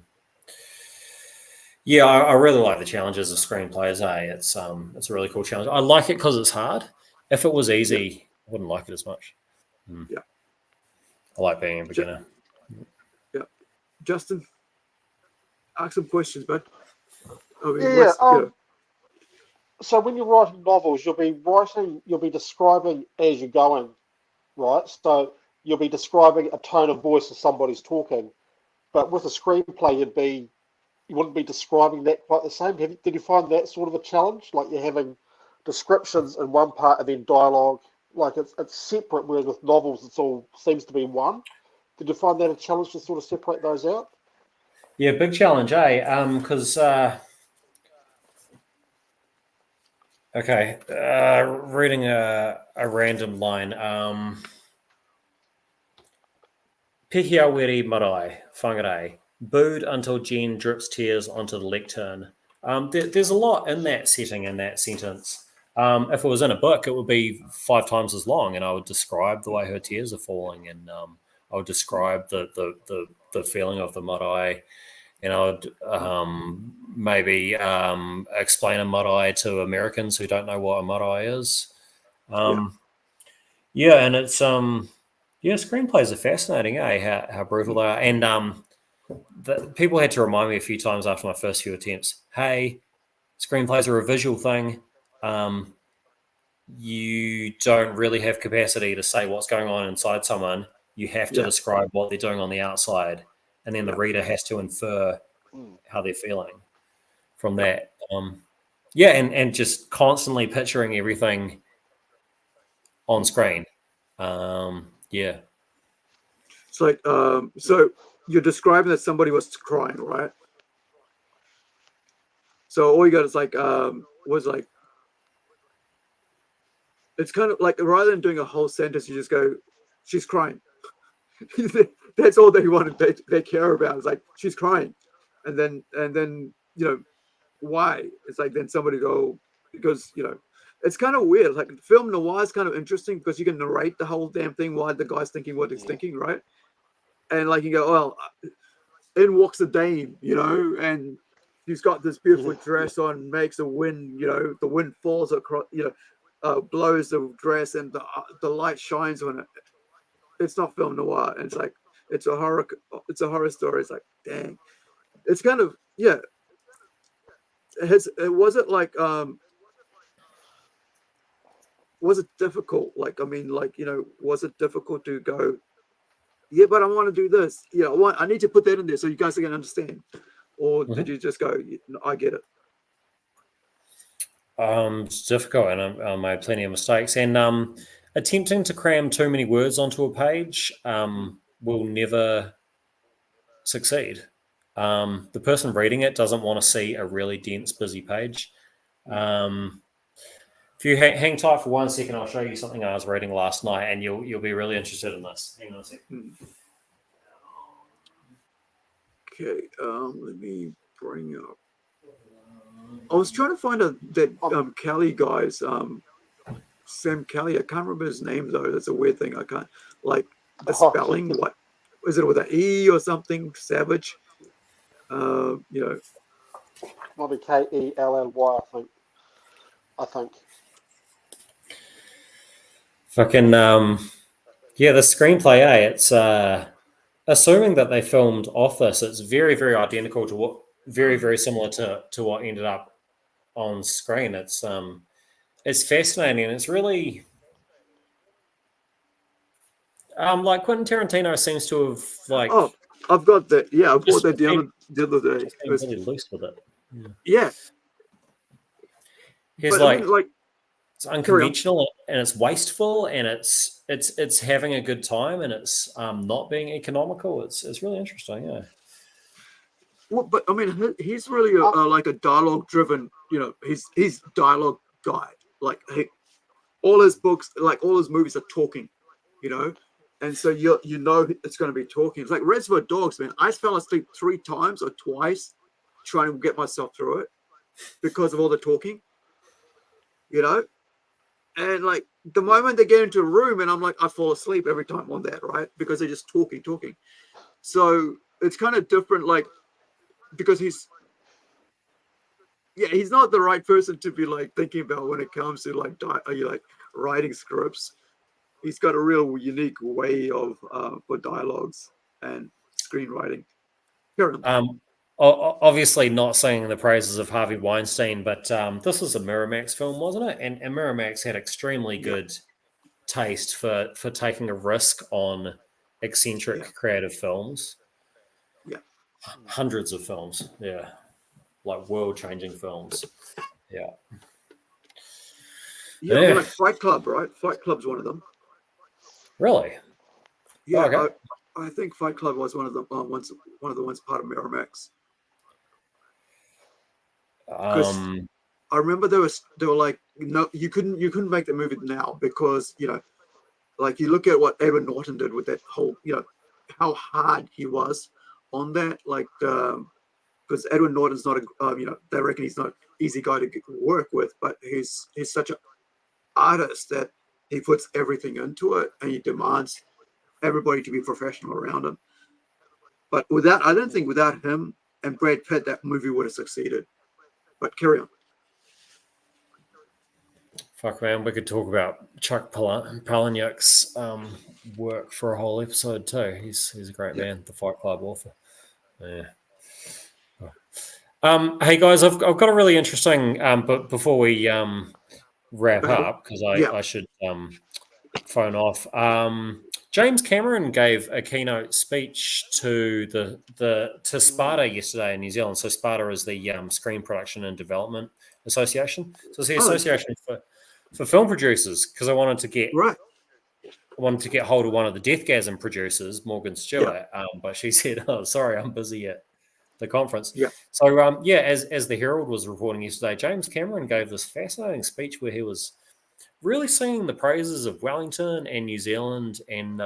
yeah, I really like the challenges of screenplays. It's a really cool challenge. I like it because it's hard. If it was easy, I wouldn't like it as much. Yeah. I like being a beginner. Yeah, Justin, ask some questions, bud. I mean, Yeah. So when you're writing novels, you'll be describing as you're going, right? So you'll be describing a tone of voice as somebody's talking, but with a screenplay, you wouldn't be describing that quite the same. Did you find that sort of a challenge? Like you're having descriptions in one part and then dialogue, like it's separate, whereas with novels, it's all seems to be one. Did you find that a challenge to sort of separate those out? Yeah, big challenge, eh? Because okay, reading a random line. Pehia weri marae, whangarei, booed until Jen drips tears onto the lectern. There's a lot in that setting, in that sentence. If it was in a book, it would be 5 times as long, and I would describe the way her tears are falling, and I would describe the feeling of the marae, and I would maybe explain a marae to Americans who don't know what a marae is. Yeah, and it's yeah, screenplays are fascinating, eh? How brutal they are, and people had to remind me a few times after my first few attempts. Hey, screenplays are a visual thing. You don't really have capacity to say what's going on inside someone. You have to describe what they're doing on the outside, and then the reader has to infer how they're feeling from that. Yeah, and just constantly picturing everything on screen. Yeah. It's like, so you're describing that somebody was crying, right? So all you got is like, was like, it's kind of like rather than doing a whole sentence, you just go, she's crying. That's all they want. They care about. It's like she's crying, and then you know why? It's like then somebody go because you know it's kind of weird. Like film noir is kind of interesting because you can narrate the whole damn thing while the guy's thinking what he's thinking, right? And like you go, well, in walks the dame, you know, and she's got this beautiful dress on, makes the wind, you know, the wind falls across, you know, blows the dress, and the light shines on it. It's not film noir. And it's like it's a horror story. It's like, dang. It's kind of was it like was it difficult? Like, I mean, like, you know, was it difficult to go, yeah, but I want to do this. Yeah, I need to put that in there so you guys can understand. Or did you just go, I get it? It's difficult, and I made plenty of mistakes. And attempting to cram too many words onto a page will never succeed. The person reading it doesn't want to see a really dense, busy page. If you hang tight for 1 second, I'll show you something I was reading last night, and you'll be really interested in this. Hang on a second. Okay, let me bring up. I was trying to find that Kelly guy's Sam Kelly. I can't remember his name though. That's a weird thing. I can't like the spelling. What is it with an E or something? Savage. You know. Might be Kelley, I think. Fucking yeah, the screenplay, it's assuming that they filmed off this, it's very, very identical to what very, very similar to what ended up on screen. It's it's fascinating, and it's really like Quentin Tarantino seems to have like. Oh, I've got that. Yeah, I bought Just that the been- other day. just being really loose with it. Yeah, He's but like, I mean, like, it's unconventional and it's wasteful and it's having a good time and it's not being economical. It's really interesting. Yeah. well, but I mean, he's really like a dialogue-driven. You know, he's dialogue guy. Like all his books, like all his movies are talking. You know, and so you know it's going to be talking. It's like Reservoir Dogs, man. I fell asleep 3 times or twice trying to get myself through it because of all the talking. You know, and like the moment they get into a room, and I'm like, I fall asleep every time on that, right? Because they're just talking. So it's kind of different, like because he's not the right person to be like thinking about when it comes to like writing scripts. He's got a real unique way of for dialogues and screenwriting. Obviously not singing the praises of Harvey Weinstein, but this was a Miramax film, wasn't it? And Miramax had extremely good taste for taking a risk on eccentric creative films. Yeah. Hundreds of films. Yeah. Like world-changing films. Yeah. Yeah, I mean, like Fight Club, right? Fight Club's one of them. Really? Yeah, Oh, okay. I think Fight Club was one of the ones part of Miramax. I remember they were like, no, you couldn't make the movie now because like you look at what Edward Norton did with that whole, how hard he was on that, like because Edward Norton's not a they reckon he's not an easy guy to work with, but he's such an artist that he puts everything into it and he demands everybody to be professional around him. But I don't think without him and Brad Pitt that movie would have succeeded. But carry on. Fuck, man, we could talk about Chuck Palahniuk's work for a whole episode too. He's a great man, the Fight Club author. Yeah. Hey guys, I've got a really interesting. But before we wrap up, because I should phone off. James Cameron gave a keynote speech to to Sparta yesterday in New Zealand. So Sparta is the Screen Production and Development Association. So it's the association for film producers. Because I wanted to get hold of one of the Deathgasm producers, Morgan Stewart, but she said, "Oh, sorry, I'm busy at the conference." Yeah. So as the Herald was reporting yesterday, James Cameron gave this fascinating speech where he was really singing the praises of Wellington and New Zealand, and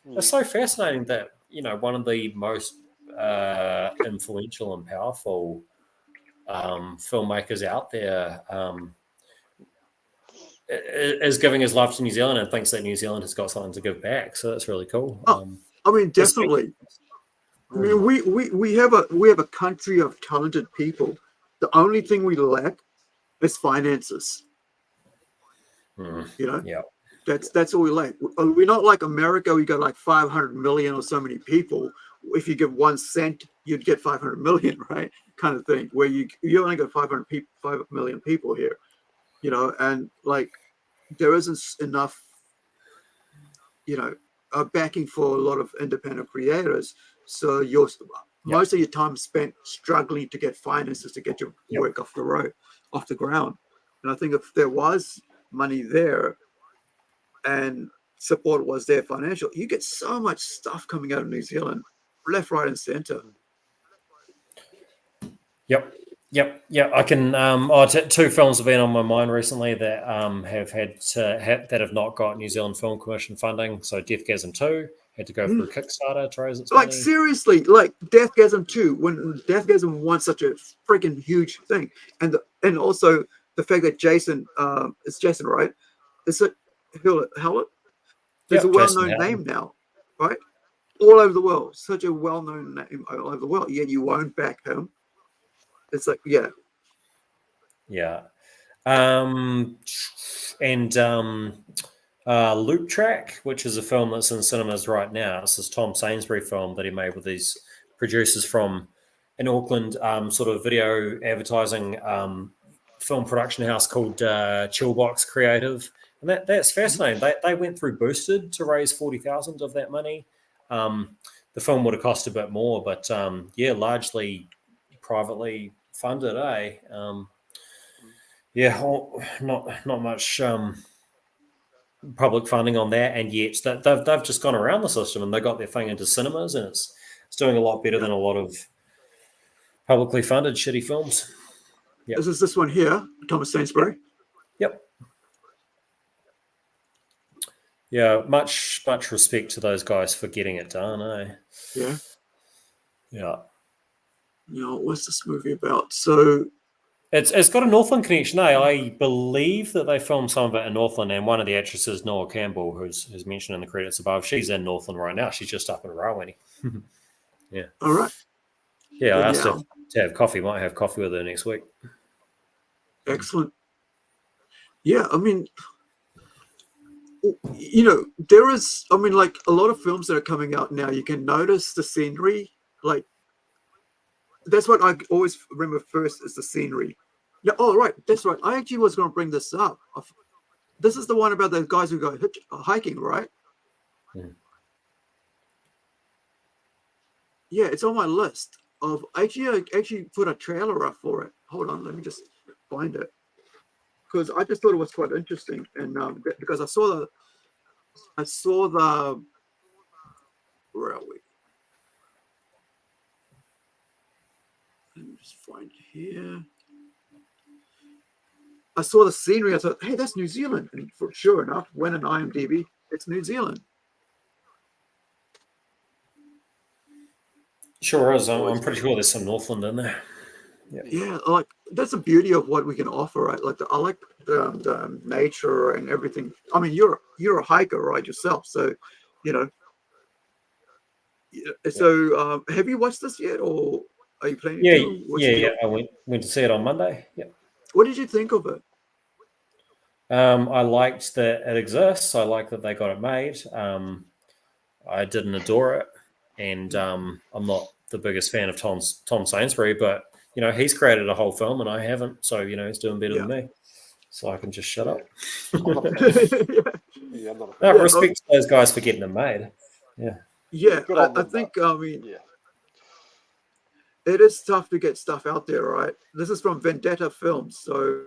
it's so fascinating that one of the most influential and powerful filmmakers out there is giving his love to New Zealand and thinks that New Zealand has got something to give back. So that's really cool. I mean, definitely. I mean, we have a country of talented people. The only thing we lack is finances. That's all we lack. We're not like America. We got like 500 million or so many people. If you give 1 cent, you'd get 500 million, right? Kind of thing. Where you only got 5 million people here, and like there isn't enough, backing for a lot of independent creators. So most of your time spent struggling to get finances to get your work off the ground. And I think if there was money there and support was there financial, you get so much stuff coming out of New Zealand, left, right, and center. Yep. I can. 2 films have been on my mind recently that have not got New Zealand Film Commission funding. So Deathgasm 2 had to go through Kickstarter to raise its money. Like seriously, like Deathgasm 2, when Deathgasm won such a freaking huge thing, and also the fact that Jason, it's Jason, right? Is it Howlett? There's a well-known name now, right? All over the world, such a well-known name all over the world. Yet you won't back him. It's like, Loop Track, which is a film that's in cinemas right now. This is Tom Sainsbury film that he made with these producers from in Auckland, sort of video advertising film production house called Chillbox Creative, and that's fascinating. They went through Boosted to raise 40,000 of that money. The film would have cost a bit more, but yeah, largely privately funded. Yeah, not much public funding on that, and yet they've just gone around the system and they got their thing into cinemas, and it's doing a lot better than a lot of publicly funded shitty films. Yep. This one here, Thomas Sainsbury. Yep. Yeah, much respect to those guys for getting it done, eh? Yeah. Yeah. You know, what's this movie about? So it's got a Northland connection, eh? I believe that they filmed some of it in Northland, and one of the actresses, Noah Campbell, who's mentioned in the credits above, she's in Northland right now. She's just up in Rahway. Yeah. All right. Yeah, I asked her to have coffee. Might have coffee with her next week. Excellent. Yeah, I mean, you know, there is, I mean, like a lot of films that are coming out now, you can notice the scenery. Like, that's what I always remember first is the scenery. Yeah, oh, right, that's right. I actually was going to bring this up. This is the one about the guys who go hiking, right? Hmm. Yeah, it's on my list. I actually put a trailer up for it. Hold on, let me just find it. Because I just thought it was quite interesting, and because I saw the where are we? Let me just find it here. I saw the scenery. I thought, hey, that's New Zealand, and sure enough, went on IMDb. It's New Zealand. Sure is. I'm pretty sure there's some Northland in there. Yeah, like that's the beauty of what we can offer, right? Like I like the nature and everything. I mean, you're a hiker, right, yourself? So, you know. So, have you watched this yet, or are you planning to? Yeah. I went to see it on Monday. Yeah. What did you think of it? I liked that it exists. I like that they got it made. I didn't adore it, and I'm not the biggest fan of Tom Sainsbury, but you know he's created a whole film and I haven't, so you know he's doing better than me. So I can just shut up. Respect to those guys for getting it made. Yeah. Yeah, I think. I mean, it is tough to get stuff out there, right? This is from Vendetta Films, so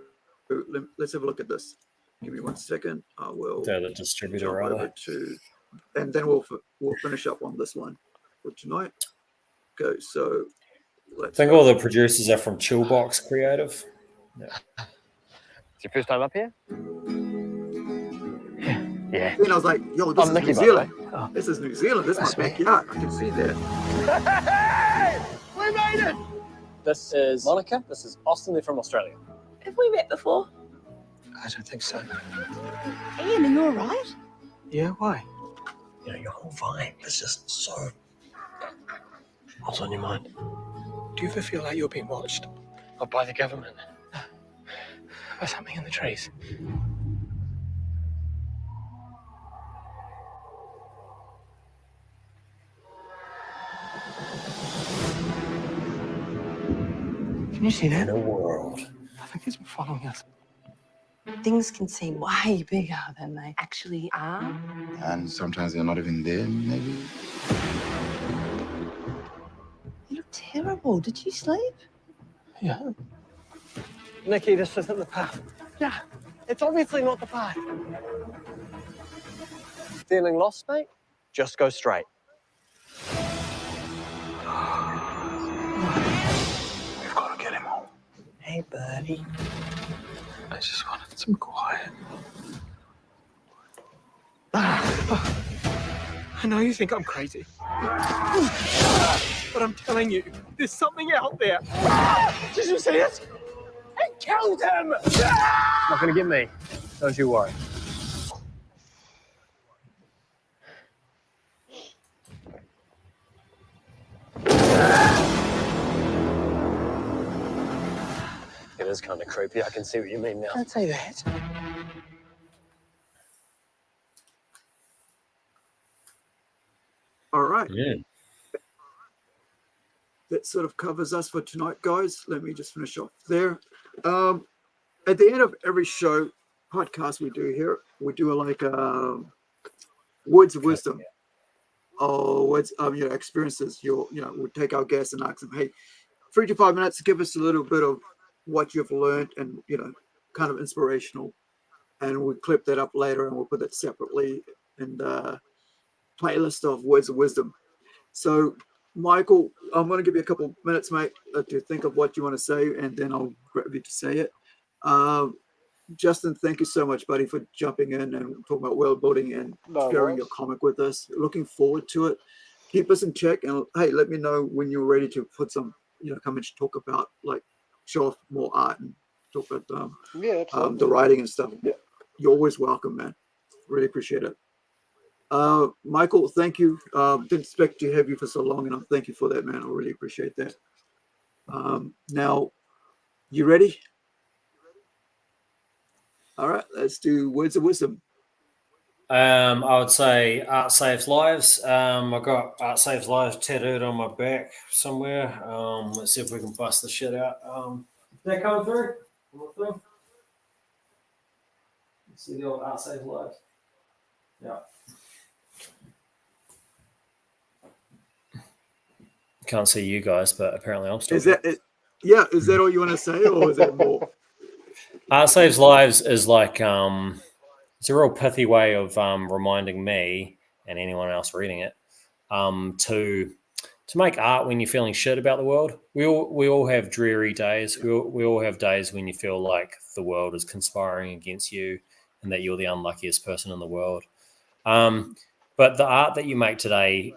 let's have a look at this. Give me 1 second. I will. They're the distributor, jump over to, and then we'll finish up on this one for tonight. Okay, so I think all the producers are from Chillbox Creative. Yeah. It's your first time up here? Yeah. And I was like, yo, this is New Zealand. This is New Zealand. This is my backyard. I can see that. Hey! We made it! This is Monica. This is Austin. They're from Australia. Have we met before? I don't think so. Ian, are you all right? Yeah, why? You know, your whole vibe is just so... What's on your mind? Do you ever feel like you're being watched? Or by the government? Or something in the trees? Can you see that? In a world. I think it's been following us. Things can seem way bigger than they actually are. And sometimes they're not even there, maybe. You look terrible. Did you sleep? Yeah. Nikki, this isn't the path. Yeah, it's obviously not the path. Feeling lost, mate? Just go straight. We've got to get him home. Hey, buddy. I just wanted some quiet. I know you think I'm crazy. But I'm telling you, there's something out there. Did you see it? It killed him! Not gonna get me. Don't you worry. It is kind of creepy. I can see what you mean now. Don't say that. All right. Yeah. That sort of covers us for tonight, guys. Let me just finish off there. at the end of every podcast we do here, we do like words of wisdom or words of experiences. We'll take our guests and ask them, hey, 3 to 5 minutes, give us a little bit of what you've learned and kind of inspirational, and we'll clip that up later and we'll put that separately in the playlist of words of wisdom. So Michael, I'm going to give you a couple minutes, mate, to think of what you want to say, and then I'll grab you to say it. Justin, thank you so much, buddy, for jumping in and talking about world building and sharing your comic with us. Looking forward to it. Keep us in check, and hey, let me know when you're ready to put some, come and talk about, like, show off more art and talk about the writing and stuff. Yeah. You're always welcome, man. Really appreciate it. Michael, thank you. Didn't expect to have you for so long, and thank you for that, man. I really appreciate that. Now, you ready? All right, let's do words of wisdom. I would say art saves lives. I've got art saves lives tattooed on my back somewhere. Let's see if we can bust the shit out. Is that coming through? Let's see the old art saves lives. Yeah. Can't see you guys, but apparently I'm still. Is that it? Yeah, is that all you want to say, or is that more? Art saves lives is like it's a real pithy way of reminding me and anyone else reading it to make art when you're feeling shit about the world. We all have dreary days. We all have days when you feel like the world is conspiring against you and that you're the unluckiest person in the world. But the art that you make today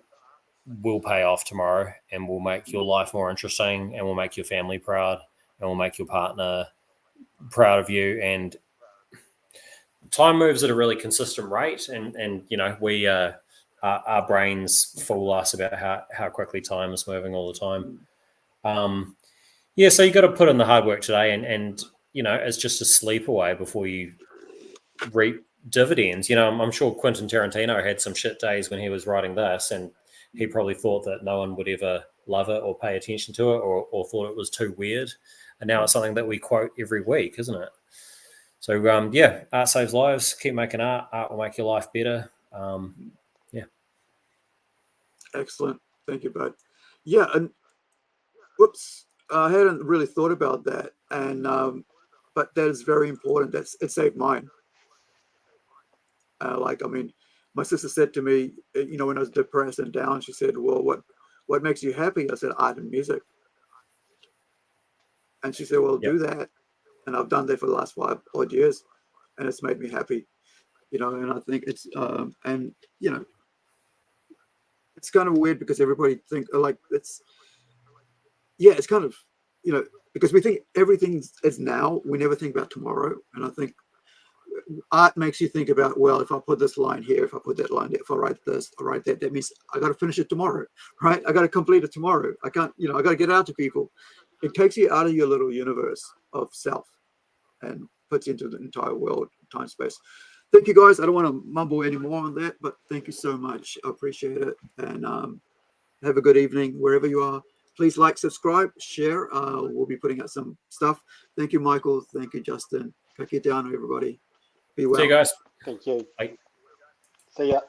will pay off tomorrow and will make your life more interesting and will make your family proud and will make your partner proud of you. And time moves at a really consistent rate, and we our brains fool us about how quickly time is moving all the time. So you got to put in the hard work today, and it's just a sleep away before you reap dividends. I'm sure Quentin Tarantino had some shit days when he was writing this, and he probably thought that no one would ever love it or pay attention to it, or thought it was too weird. And now it's something that we quote every week, isn't it? So, art saves lives. Keep making art. Art will make your life better. Excellent. Thank you, bud. Yeah, and whoops, I hadn't really thought about that. And but that is very important. It saved mine. My sister said to me, when I was depressed and down, she said, well, what makes you happy? I said, art and music. And she said, well, do that. And I've done that for the last 5 odd years, and it's made me happy, and I think it's, it's kind of weird because everybody think it's kind of, because we think everything is now, we never think about tomorrow. And I think art makes you think about, well, if I put this line here, if I put that line there, if I write this, I write that, that means I got to finish it tomorrow, right? I got to complete it tomorrow. I can't, I got to get it out to people. It takes you out of your little universe of self and puts you into the entire world, time, space. Thank you, guys. I don't want to mumble anymore on that, but thank you so much. I appreciate it. And have a good evening wherever you are. Please like, subscribe, share. We'll be putting out some stuff. Thank you, Michael. Thank you, Justin. Take it down, everybody. Be well. See you guys. Thank you. Bye. See ya.